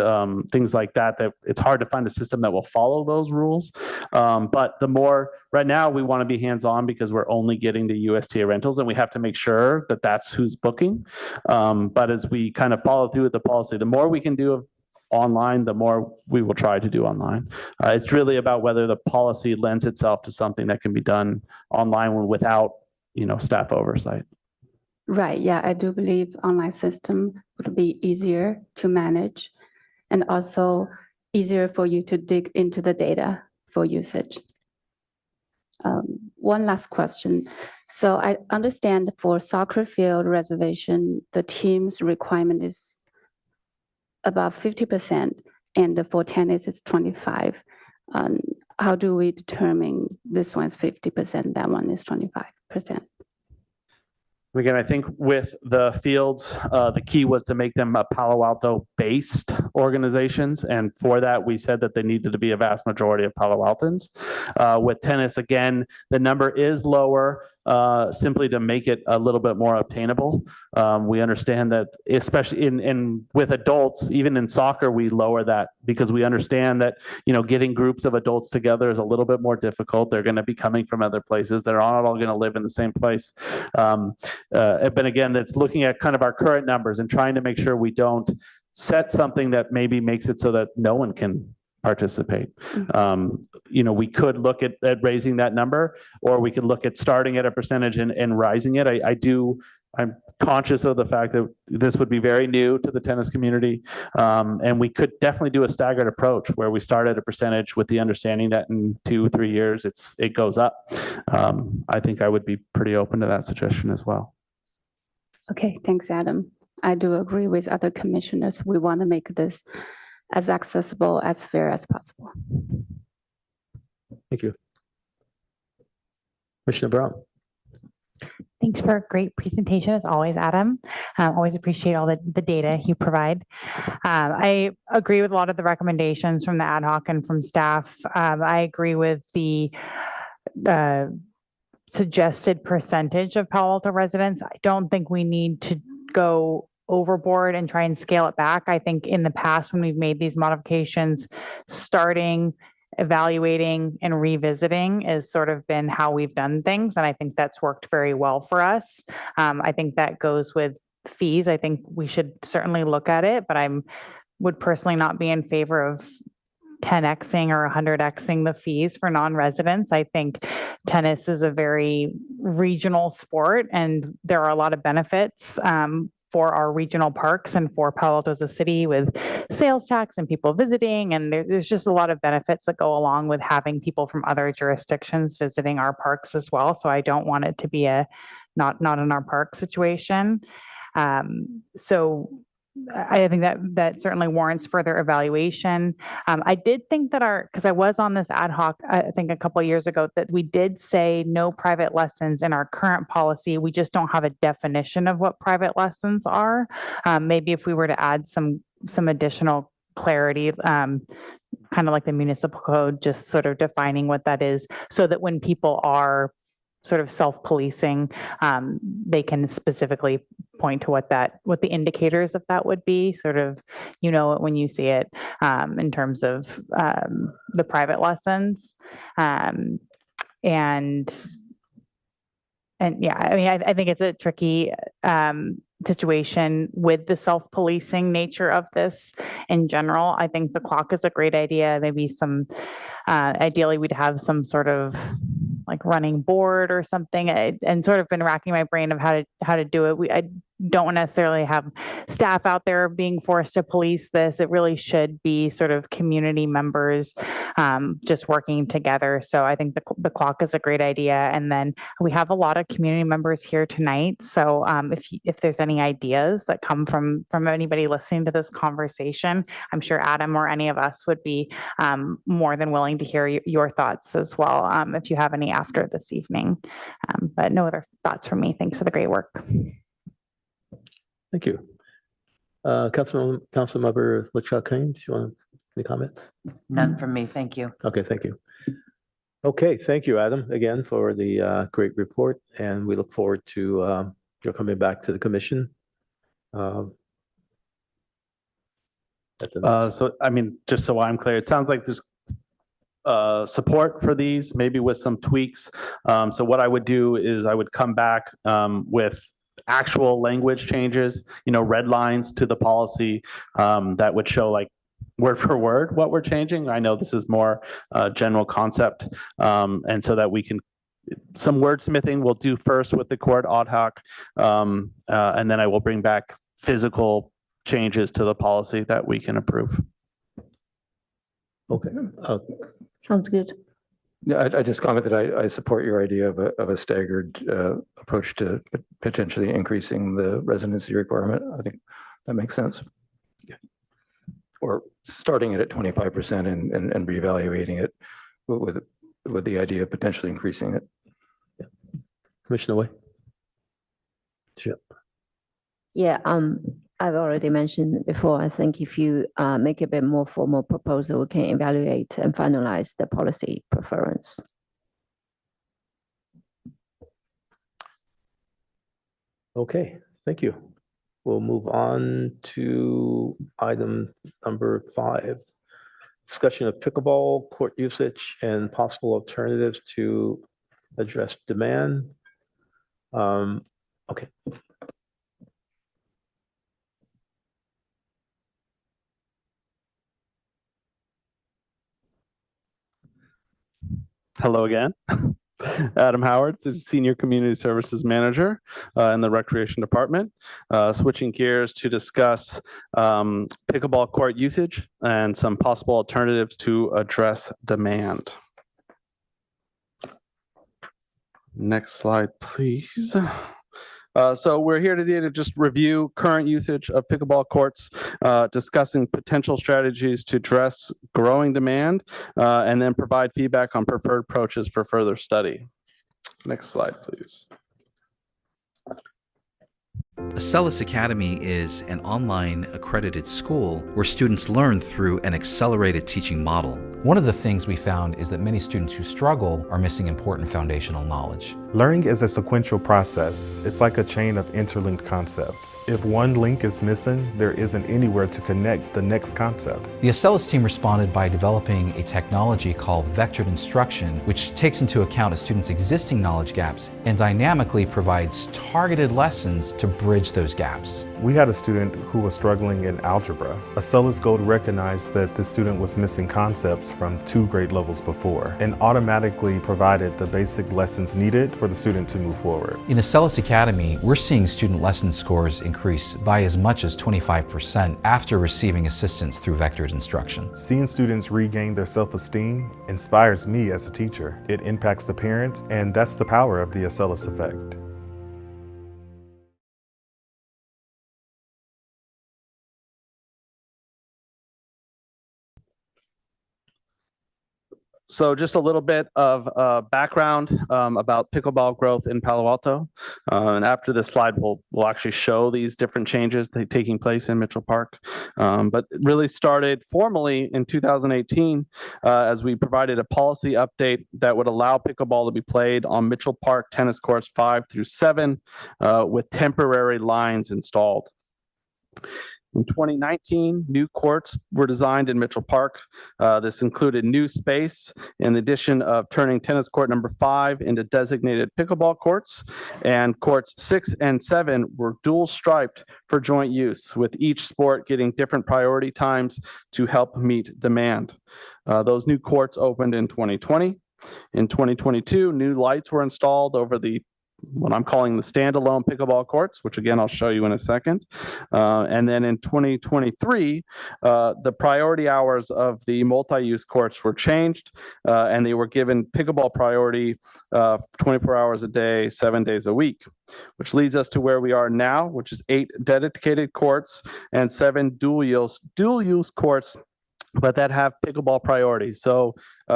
things like that, that it's hard to find a system that will follow those rules. But the more right now we want to be hands-on because we're only getting the USTA rentals and we have to make sure that that's who's booking. But as we kind of follow through with the policy, the more we can do online, the more we will try to do online. It's really about whether the policy lends itself to something that can be done online without, staff oversight. Right, yeah, I do believe online system would be easier to manage and also easier for you to dig into the data for usage. One last question. So I understand for soccer field reservation, the team's requirement is about 50%, and for tennis it's 25%. How do we determine this one's 50%, that one is 25%? Again, I think with the fields, the key was to make them a Palo Alto-based organizations, and for that, we said that they needed to be a vast majority of Palo Altans. With tennis, again, the number is lower, simply to make it a little bit more obtainable. We understand that, especially with adults, even in soccer, we lower that because we understand that getting groups of adults together is a little bit more difficult. They're going to be coming from other places. They're not all going to live in the same place. But again, it's looking at kind of our current numbers and trying to make sure we don't set something that maybe makes it so that no one can participate. We could look at raising that number, or we could look at starting at a percentage and rising it. I do I'm conscious of the fact that this would be very new to the tennis community. And we could definitely do a staggered approach where we start at a percentage with the understanding that in 2-3 years, it goes up. I think I would be pretty open to that suggestion as well. Okay, thanks, Adam. I do agree with other commissioners. We want to make this as accessible, as fair as possible. Thank you. Commissioner Brown. Thanks for a great presentation as always, Adam. Always appreciate all the data you provide. I agree with a lot of the recommendations from the ad hoc and from staff. I agree with the suggested percentage of Palo Alto residents. I don't think we need to go overboard and try and scale it back. I think in the past, when we've made these modifications, starting, evaluating, and revisiting has sort of been how we've done things. And I think that's worked very well for us. I think that goes with fees. I think we should certainly look at it, but would personally not be in favor of 10xing or 100xing the fees for non-residents. I think tennis is a very regional sport, and there are a lot of benefits for our regional parks and for Palo Alto as a city with sales tax and people visiting. And there's just a lot of benefits that go along with having people from other jurisdictions visiting our parks as well. So I don't want it to be a not in our park situation. So I think that certainly warrants further evaluation. I did think that because I was on this ad hoc, I think a couple of years ago, that we did say no private lessons in our current policy. We just don't have a definition of what private lessons are. Maybe if we were to add some additional clarity, kind of like the municipal code, just sort of defining what that is, so that when people are sort of self-policing, they can specifically point to what the indicators of that would be, sort of, when you see it, in terms of the private lessons. And yeah, I mean, I think it's a tricky situation with the self-policing nature of this in general. I think the clock is a great idea. Maybe ideally we'd have some sort of like running board or something, and sort of been racking my brain of how to do it. I don't necessarily have staff out there being forced to police this. It really should be sort of community members just working together. So I think the clock is a great idea. And then we have a lot of community members here tonight. So if there's any ideas that come from anybody listening to this conversation, I'm sure Adam or any of us would be more than willing to hear your thoughts as well, if you have any after this evening. But no other thoughts from me. Thanks for the great work. Thank you. Councilmember LaChaux Kane, do you want any comments? None from me. Thank you. Okay, thank you. Okay, thank you, Adam, again for the great report, and we look forward to your coming back to the commission. So, I mean, just so I'm clear, it sounds like there's support for these, maybe with some tweaks. So what I would do is I would come back with actual language changes, red lines to the policy that would show like word for word what we're changing. I know this is more general concept, and so that we can, some wordsmithing we'll do first with the court ad hoc, and then I will bring back physical changes to the policy that we can approve. Okay. Sounds good. Yeah, I just comment that I support your idea of a staggered approach to potentially increasing the residency requirement. I think that makes sense. Yeah. Or starting it at 25% and reevaluating it with the idea of potentially increasing it. Yeah. Commissioner Wei. Sure. Yeah, I've already mentioned before, I think if you make a bit more formal proposal, we can evaluate and finalize the policy preference. Okay, thank you. We'll move on to item number 5. Discussion of pickleball court usage and possible alternatives to address demand. Okay. Hello again. Adam Howard, Senior Community Services Manager in the Recreation Department. Switching gears to discuss pickleball court usage and some possible alternatives to address demand. Next slide, please. So we're here today to just review current usage of pickleball courts, discussing potential strategies to address growing demand, and then provide feedback on preferred approaches for further study. Next slide, please. Acellus Academy is an online accredited school where students learn through an accelerated teaching model. One of the things we found is that many students who struggle are missing important foundational knowledge. Learning is a sequential process. It's like a chain of interlinked concepts. If one link is missing, there isn't anywhere to connect the next concept. The Acellus team responded by developing a technology called vectored instruction, which takes into account a student's existing knowledge gaps and dynamically provides targeted lessons to bridge those gaps. We had a student who was struggling in algebra. Acellus Gold recognized that the student was missing concepts from 2 grade levels before and automatically provided the basic lessons needed for the student to move forward. In Acellus Academy, we're seeing student lesson scores increase by as much as 25% after receiving assistance through vectored instruction. Seeing students regain their self-esteem inspires me as a teacher. It impacts the parents, and that's the power of the Acellus effect. So just a little bit of background about pickleball growth in Palo Alto. And after this slide, we'll actually show these different changes taking place in Mitchell Park. But it really started formally in 2018 as we provided a policy update that would allow pickleball to be played on Mitchell Park tennis courts 5 through 7 with temporary lines installed. In 2019, new courts were designed in Mitchell Park. This included new space, in addition of turning tennis court number 5 into designated pickleball courts, and courts 6 and 7 were dual striped for joint use, with each sport getting different priority times to help meet demand. Those new courts opened in 2020. In 2022, new lights were installed over what I'm calling the standalone pickleball courts, which again, I'll show you in a second. And then in 2023, the priority hours of the multi-use courts were changed and they were given pickleball priority 24 hours a day, 7 days a week, which leads us to where we are now, which is 8 dedicated courts and 7 dual use courts, but that have pickleball priority. So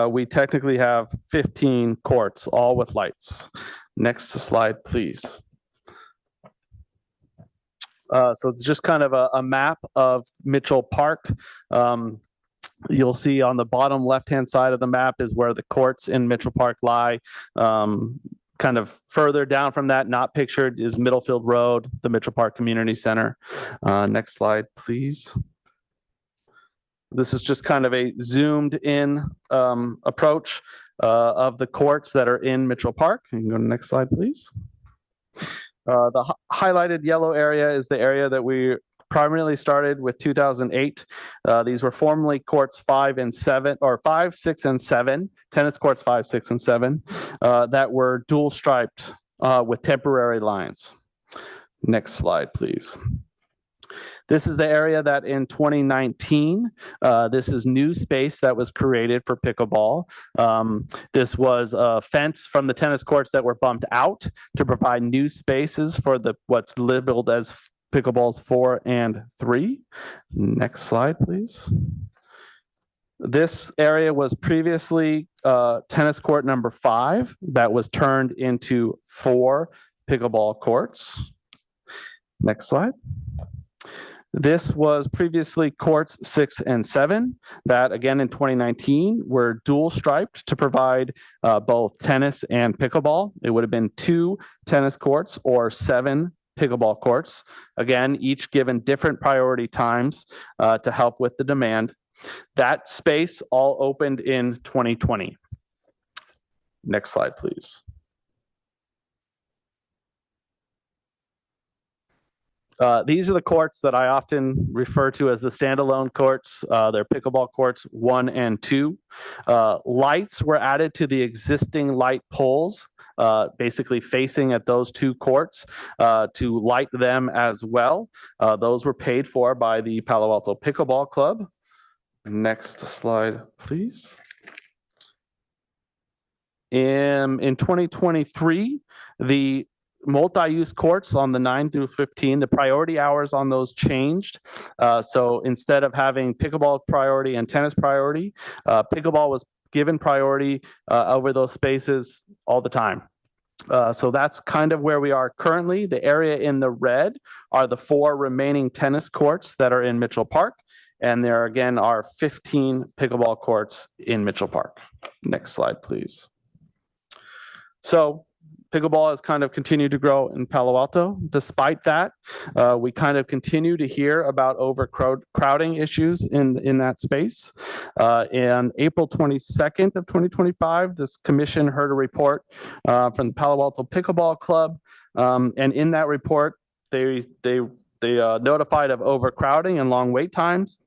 we technically have 15 courts, all with lights. Next slide, please. So it's just kind of a map of Mitchell Park. You'll see on the bottom left-hand side of the map is where the courts in Mitchell Park lie. Kind of further down from that, not pictured, is Middlefield Road, the Mitchell Park Community Center. Next slide, please. This is just kind of a zoomed in approach of the courts that are in Mitchell Park. You can go to the next slide, please. The highlighted yellow area is the area that we primarily started with 2008. These were formerly courts 5 and 7, or 5, 6, and 7, tennis courts 5, 6, and 7, that were dual striped with temporary lines. Next slide, please. This is the area that in 2019, this is new space that was created for pickleball. This was a fence from the tennis courts that were bumped out to provide new spaces for what's labeled as pickleballs 4 and 3. Next slide, please. This area was previously tennis court number 5 that was turned into 4 pickleball courts. Next slide. This was previously courts 6 and 7 that, again, in 2019 were dual striped to provide both tennis and pickleball. It would have been 2 tennis courts or 7 pickleball courts, again, each given different priority times to help with the demand. That space all opened in 2020. Next slide, please. These are the courts that I often refer to as the standalone courts. They're pickleball courts 1 and 2. Lights were added to the existing light poles, basically facing at those 2 courts to light them as well. Those were paid for by the Palo Alto Pickleball Club. Next slide, please. In 2023, the multi-use courts on the 9 through 15, the priority hours on those changed. So instead of having pickleball priority and tennis priority, pickleball was given priority over those spaces all the time. So that's kind of where we are currently. The area in the red are the 4 remaining tennis courts that are in Mitchell Park. And there again are 15 pickleball courts in Mitchell Park. Next slide, please. So pickleball has kind of continued to grow in Palo Alto. Despite that, we kind of continue to hear about overcrowding issues in that space. And April 22nd of 2025, this commission heard a report from the Palo Alto Pickleball Club. And in that report, they notified of overcrowding and long wait times.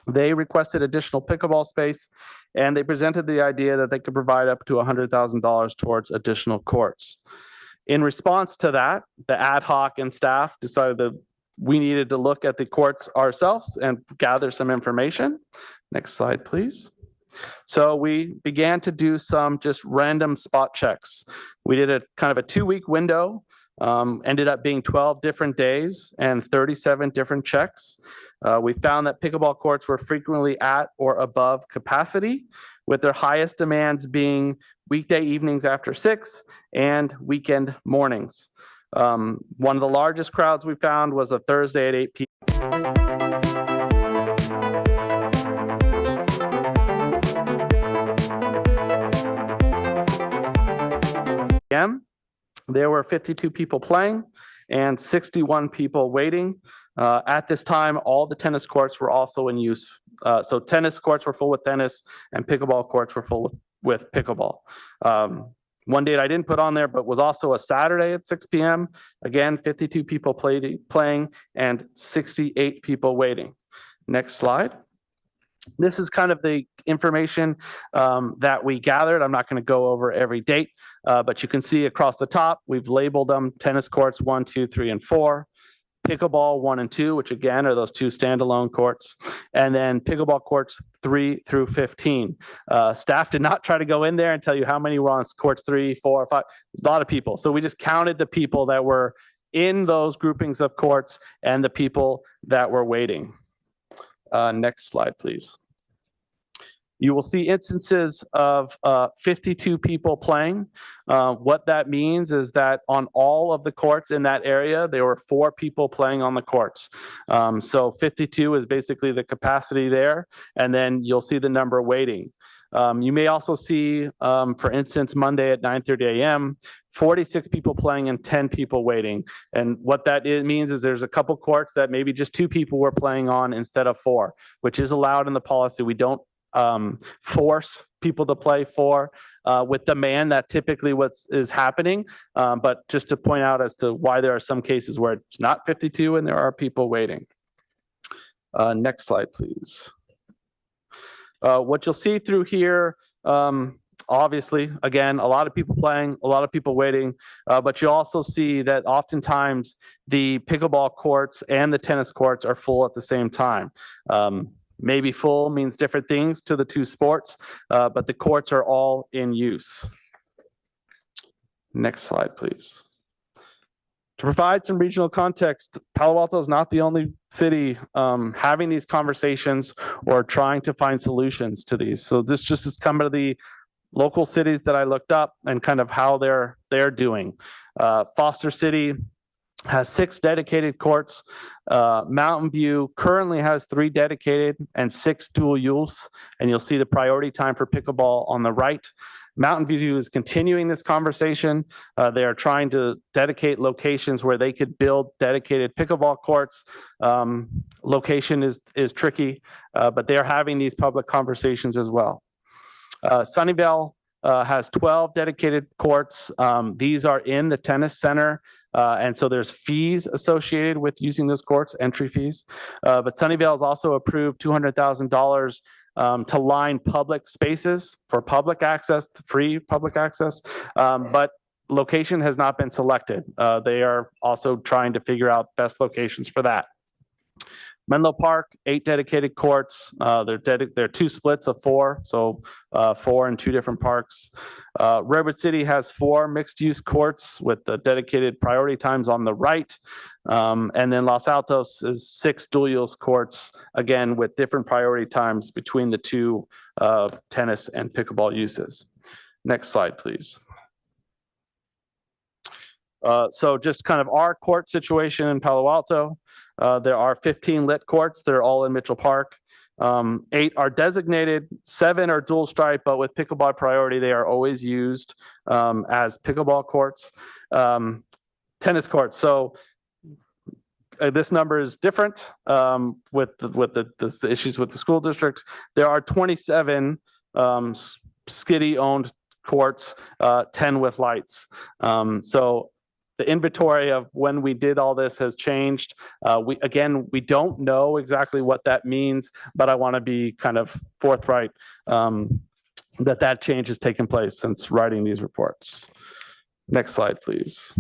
They requested additional pickleball space, and they presented the idea that they could provide up to $100,000 towards additional courts. In response to that, the ad hoc and staff decided that we needed to look at the courts ourselves and gather some information. Next slide, please. So we began to do some just random spot checks. We did a kind of a 2-week window, ended up being 12 different days and 37 different checks. We found that pickleball courts were frequently at or above capacity, with their highest demands being weekday evenings after 6 and weekend mornings. One of the largest crowds we found was a Thursday at 8 p.m. There were 52 people playing and 61 people waiting. At this time, all the tennis courts were also in use. So tennis courts were full with tennis and pickleball courts were full with pickleball. One date I didn't put on there, but was also a Saturday at 6 p.m. Again, 52 people playing and 68 people waiting. Next slide. This is kind of the information that we gathered. I'm not going to go over every date, but you can see across the top, we've labeled them tennis courts 1, 2, 3, and 4. Pickleball 1 and 2, which again are those 2 standalone courts, and then pickleball courts 3 through 15. Staff did not try to go in there and tell you how many were on courts 3, 4, 5, a lot of people. So we just counted the people that were in those groupings of courts and the people that were waiting. Next slide, please. You will see instances of 52 people playing. What that means is that on all of the courts in that area, there were 4 people playing on the courts. So 52 is basically the capacity there, and then you'll see the number waiting. You may also see, for instance, Monday at 9:30 a.m., 46 people playing and 10 people waiting. And what that means is there's a couple courts that maybe just 2 people were playing on instead of 4, which is allowed in the policy. We don't force people to play 4 with demand. That typically what is happening, but just to point out as to why there are some cases where it's not 52 and there are people waiting. Next slide, please. What you'll see through here, obviously, again, a lot of people playing, a lot of people waiting, but you also see that oftentimes the pickleball courts and the tennis courts are full at the same time. Maybe full means different things to the 2 sports, but the courts are all in use. Next slide, please. To provide some regional context, Palo Alto is not the only city having these conversations or trying to find solutions to these. So this just is coming to the local cities that I looked up and kind of how they're doing. Foster City has 6 dedicated courts. Mountain View currently has 3 dedicated and 6 dual use, and you'll see the priority time for pickleball on the right. Mountain View is continuing this conversation. They are trying to dedicate locations where they could build dedicated pickleball courts. Location is tricky, but they are having these public conversations as well. Sunnyvale has 12 dedicated courts. These are in the tennis center. And so there's fees associated with using those courts, entry fees. But Sunnyvale has also approved $200,000 to line public spaces for public access, free public access. But location has not been selected. They are also trying to figure out best locations for that. Menlo Park, 8 dedicated courts. They're 2 splits of 4, so 4 in 2 different parks. Redwood City has 4 mixed-use courts with the dedicated priority times on the right. And then Los Altos is 6 dual-use courts, again, with different priority times between the 2 tennis and pickleball uses. Next slide, please. So just kind of our court situation in Palo Alto. There are 15 lit courts. They're all in Mitchell Park. 8 are designated, 7 are dual stripe, but with pickleball priority, they are always used as pickleball courts. Tennis courts. So this number is different with the issues with the school district. There are 27 Skiddy-owned courts, 10 with lights. So the inventory of when we did all this has changed. We don't know exactly what that means, but I want to be kind of forthright that change has taken place since writing these reports. Next slide, please.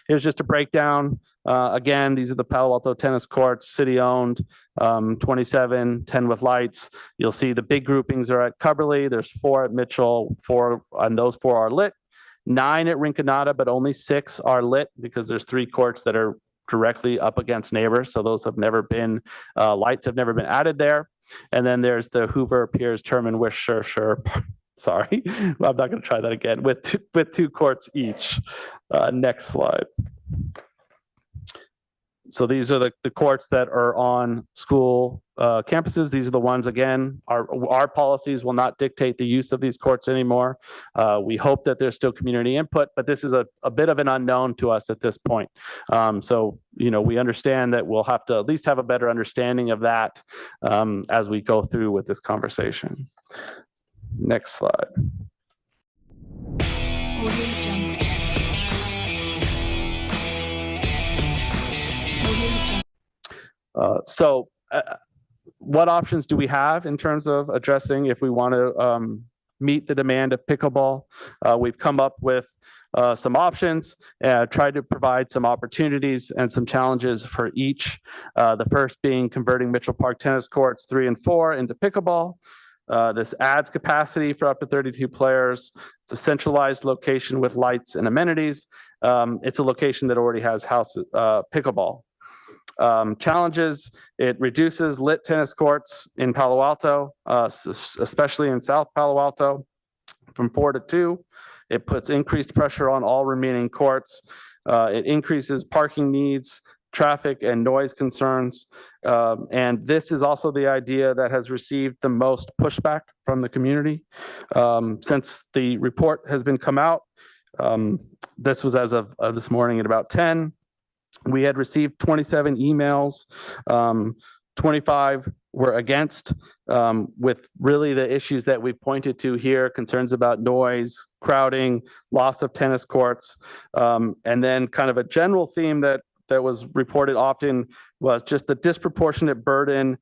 Here's just a breakdown. Again, these are the Palo Alto tennis courts, city-owned, 27, 10 with lights. You'll see the big groupings are at Cubberley. There's 4 at Mitchell, 4, and those 4 are lit. 9 at Rinconada, but only 6 are lit because there's 3 courts that are directly up against neighbors. So those have never been, lights have never been added there. And then there's the Hoover, Piers, Terman, Worcestershire. Sorry, I'm not going to try that again, with 2 courts each. Next slide. So these are the courts that are on school campuses. These are the ones, again, our policies will not dictate the use of these courts anymore. We hope that there's still community input, but this is a bit of an unknown to us at this point. So, we understand that we'll have to at least have a better understanding of that as we go through with this conversation. Next slide. What options do we have in terms of addressing if we want to meet the demand of pickleball? We've come up with some options, tried to provide some opportunities and some challenges for each. The first being converting Mitchell Park tennis courts 3 and 4 into pickleball. This adds capacity for up to 32 players. It's a centralized location with lights and amenities. It's a location that already has house pickleball. Challenges, it reduces lit tennis courts in Palo Alto, especially in South Palo Alto, from 4 to 2. It puts increased pressure on all remaining courts. It increases parking needs, traffic and noise concerns. And this is also the idea that has received the most pushback from the community. Since the report has been come out, this was as of this morning at about 10. We had received 27 emails, 25 were against, with really the issues that we pointed to here, concerns about noise, crowding, loss of tennis courts, and then kind of a general theme that was reported often was just the disproportionate burden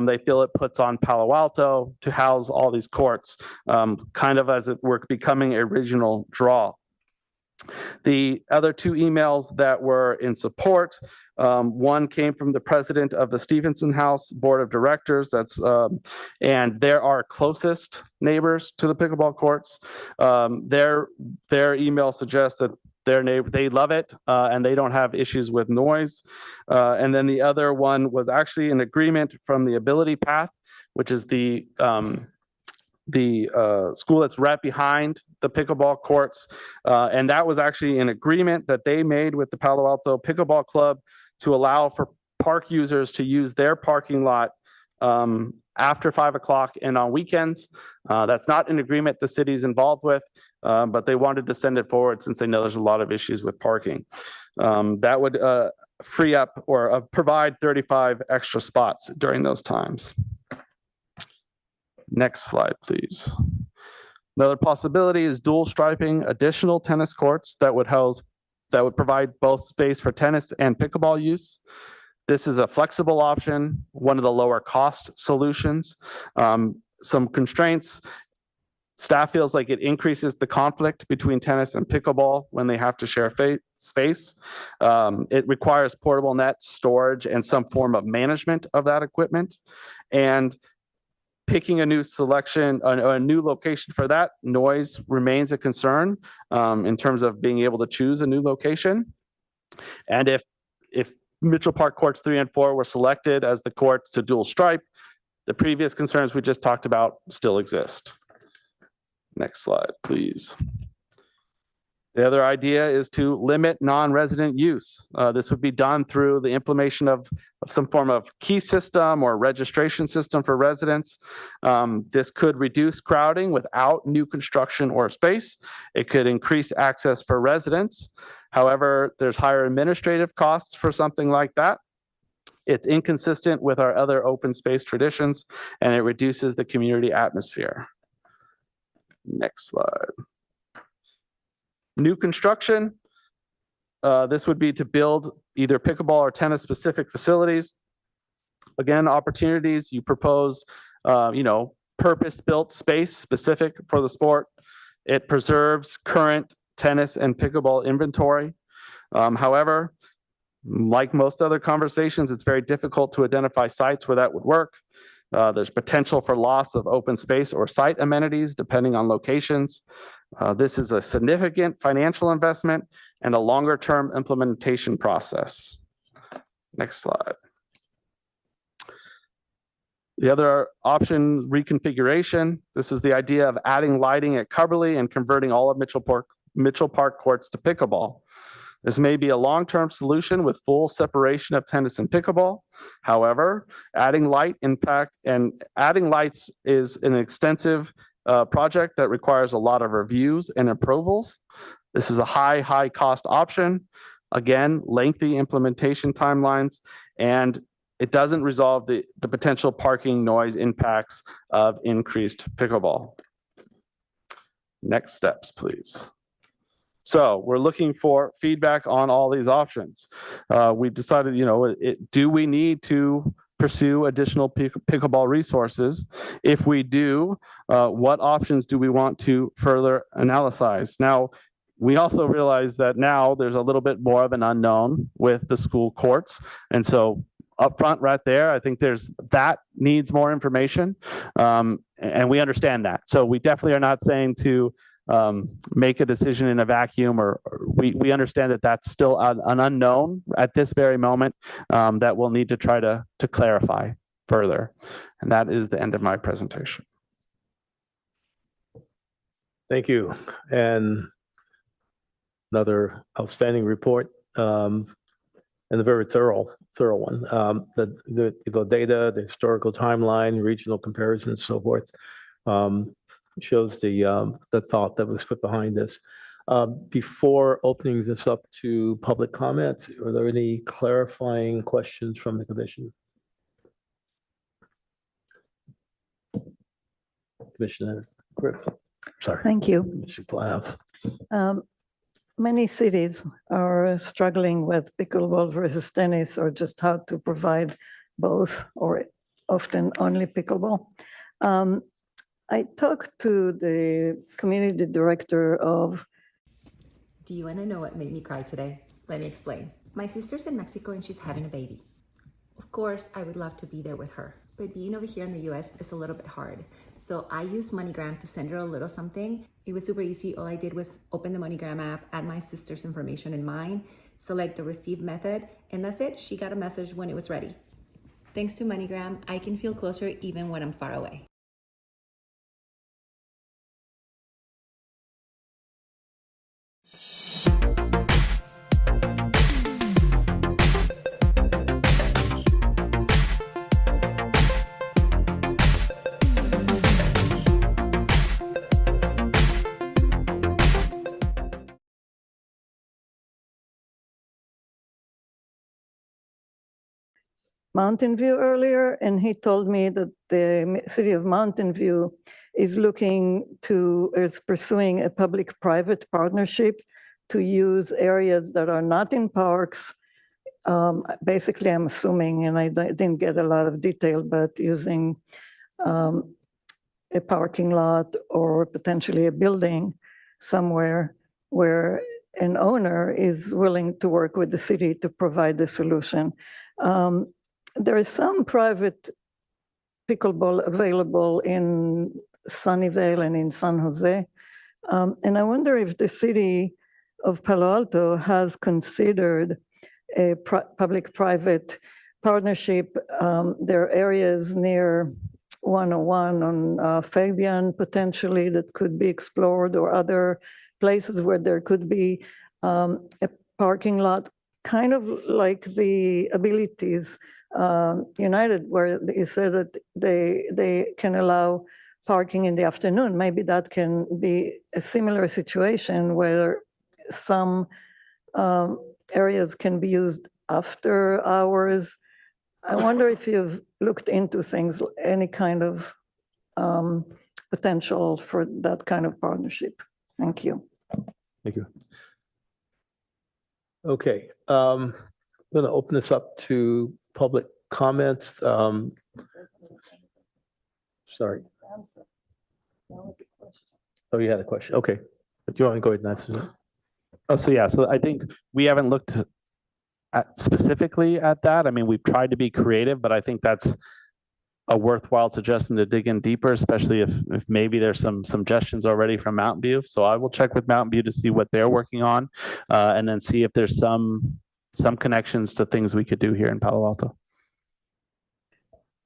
they feel it puts on Palo Alto to house all these courts, kind of as it were becoming a regional draw. The other 2 emails that were in support, one came from the president of the Stevenson House Board of Directors. And they're our closest neighbors to the pickleball courts. Their email suggests that they love it and they don't have issues with noise. And then the other one was actually an agreement from the Ability Path, which is the school that's right behind the pickleball courts. And that was actually an agreement that they made with the Palo Alto Pickleball Club to allow for park users to use their parking lot after 5 o'clock and on weekends. That's not an agreement the city's involved with, but they wanted to send it forward since they know there's a lot of issues with parking. That would free up or provide 35 extra spots during those times. Next slide, please. Another possibility is dual striping additional tennis courts that would house that would provide both space for tennis and pickleball use. This is a flexible option, one of the lower cost solutions. Some constraints. Staff feels like it increases the conflict between tennis and pickleball when they have to share space. It requires portable net storage and some form of management of that equipment. And picking a new selection, a new location for that, noise remains a concern in terms of being able to choose a new location. And if Mitchell Park Courts 3 and 4 were selected as the courts to dual stripe, the previous concerns we just talked about still exist. Next slide, please. The other idea is to limit non-resident use. This would be done through the implementation of some form of key system or registration system for residents. This could reduce crowding without new construction or space. It could increase access for residents. However, there's higher administrative costs for something like that. It's inconsistent with our other open space traditions, and it reduces the community atmosphere. Next slide. New construction. This would be to build either pickleball or tennis specific facilities. Again, opportunities you propose, purpose-built space specific for the sport. It preserves current tennis and pickleball inventory. However, like most other conversations, it's very difficult to identify sites where that would work. There's potential for loss of open space or site amenities depending on locations. This is a significant financial investment and a longer-term implementation process. Next slide. The other option, reconfiguration. This is the idea of adding lighting at Coverly and converting all of Mitchell Park courts to pickleball. This may be a long-term solution with full separation of tennis and pickleball. However, adding lights is an extensive project that requires a lot of reviews and approvals. This is a high cost option. Again, lengthy implementation timelines, and it doesn't resolve the potential parking noise impacts of increased pickleball. Next steps, please. So we're looking for feedback on all these options. We decided, do we need to pursue additional pickleball resources? If we do, what options do we want to further analyze? Now, we also realize that now there's a little bit more of an unknown with the school courts. And so up front right there, I think that needs more information. And we understand that. So we definitely are not saying to make a decision in a vacuum, or we understand that that's still an unknown at this very moment that we'll need to try to clarify further. And that is the end of my presentation. Thank you. And another outstanding report and a very thorough one. The data, the historical timeline, regional comparisons, so forth. Shows the thought that was put behind this. Before opening this up to public comment, are there any clarifying questions from the commission? Commissioner Griff, sorry. Thank you. Commissioner Plows. Many cities are struggling with pickleball versus tennis, or just how to provide both, or often only pickleball. I talked to the community director of. Do you want to know what made me cry today? Let me explain. My sister's in Mexico and she's having a baby. Of course, I would love to be there with her, but being over here in the US is a little bit hard. So I used MoneyGram to send her a little something. It was super easy. All I did was open the MoneyGram app, add my sister's information and mine, select the receive method, and that's it. She got a message when it was ready. Thanks to MoneyGram, I can feel closer even when I'm far away. Mountain View earlier, and he told me that the city of Mountain View is pursuing a public-private partnership to use areas that are not in parks. Basically, I'm assuming, and I didn't get a lot of detail, but using a parking lot or potentially a building somewhere where an owner is willing to work with the city to provide the solution. There is some private pickleball available in Sunnyvale and in San Jose. And I wonder if the city of Palo Alto has considered a public-private partnership. There are areas near 101 on Fabian potentially that could be explored, or other places where there could be a parking lot, kind of like the Abilities United, where you said that they can allow parking in the afternoon. Maybe that can be a similar situation where some areas can be used after hours. I wonder if you've looked into things, any kind of potential for that kind of partnership. Thank you. Thank you. Okay, I'm going to open this up to public comments. Sorry. Oh, you had a question. Okay. Do you want to go ahead and answer it? Oh, so yeah, so I think we haven't looked at specifically at that. I mean, we've tried to be creative, but I think that's a worthwhile suggestion to dig in deeper, especially if maybe there's some suggestions already from Mountain View. So I will check with Mountain View to see what they're working on, and then see if there's some connections to things we could do here in Palo Alto.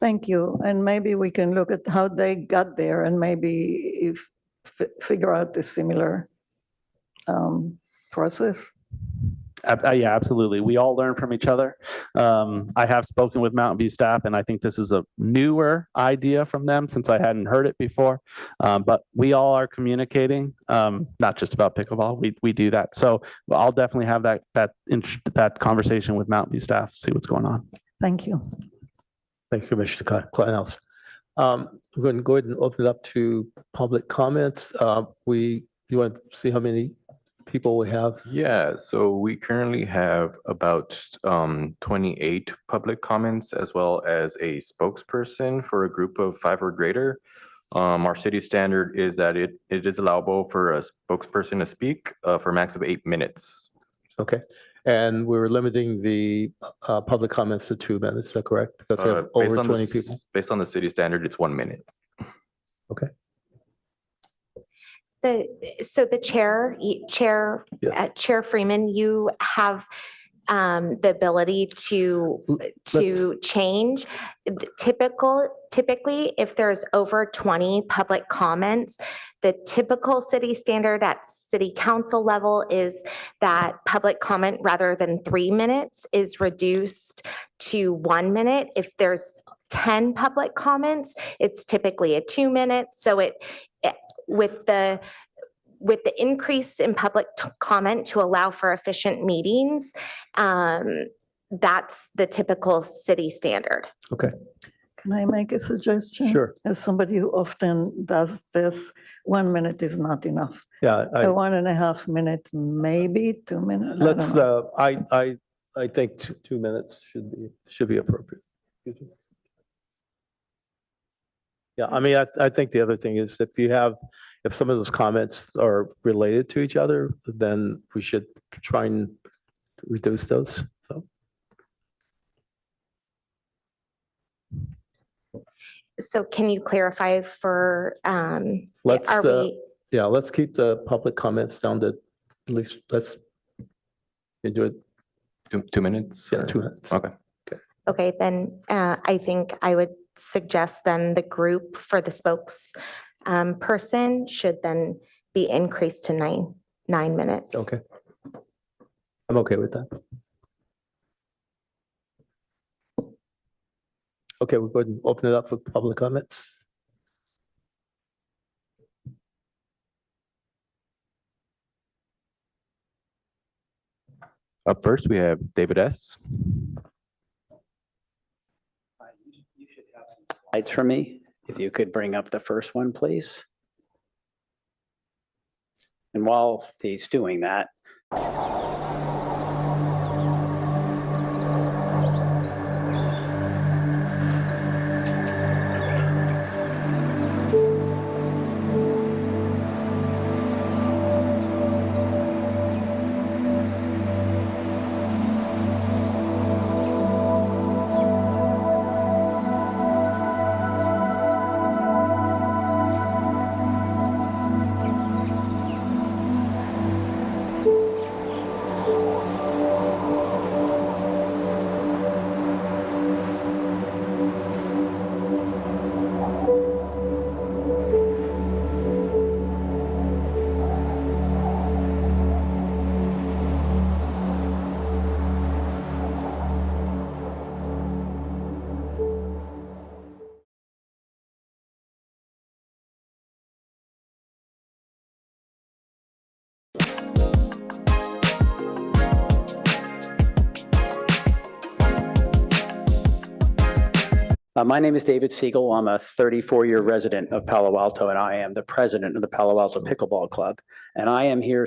Thank you. And maybe we can look at how they got there, and maybe figure out a similar process. Yeah, absolutely. We all learn from each other. I have spoken with Mountain View staff, and I think this is a newer idea from them since I hadn't heard it before. But we all are communicating, not just about pickleball. We do that. So I'll definitely have that conversation with Mountain View staff, see what's going on. Thank you. Thank you, Commissioner Kleinhaus. We're going to go ahead and open it up to public comments. You want to see how many people we have? Yeah, so we currently have about 28 public comments, as well as a spokesperson for a group of 5 or greater. Our city standard is that it is allowable for a spokesperson to speak for a max of 8 minutes. Okay. And we're limiting the public comments to 2 minutes, is that correct? Because we have over 20 people. Based on the city standard, it's 1 minute. Okay. So the chair, Yes. Chair Freeman, you have the ability to change. Typically, if there's over 20 public comments, the typical city standard at city council level is that public comment, rather than 3 minutes, is reduced to 1 minute. If there's 10 public comments, it's typically a 2 minutes. So with the increase in public comment to allow for efficient meetings, that's the typical city standard. Okay. Can I make a suggestion? Sure. As somebody who often does this, 1 minute is not enough. Yeah. A 1.5 minute, maybe 2 minutes. I Let's, don't know. I think 2 minutes should be appropriate. Yeah, I mean, I think the other thing is if some of those comments are related to each other, then we should try and reduce those, so. So can you clarify for, Let's, are we, yeah, let's keep the public comments down to at least, let's do it. 2 minutes? Yeah, 2 minutes. Okay. okay, then I think I would suggest then the group for the spokes person should then be increased to nine minutes. Okay. I'm okay with that. Okay, we'll go ahead and open it up for public comments. Up first, we have David S. Slides for me, if you could bring up the first one, please. And while he's doing that, My name is David Siegel. I'm a 34-year resident of Palo Alto, and I am the president of the Palo Alto Pickleball Club. And I am here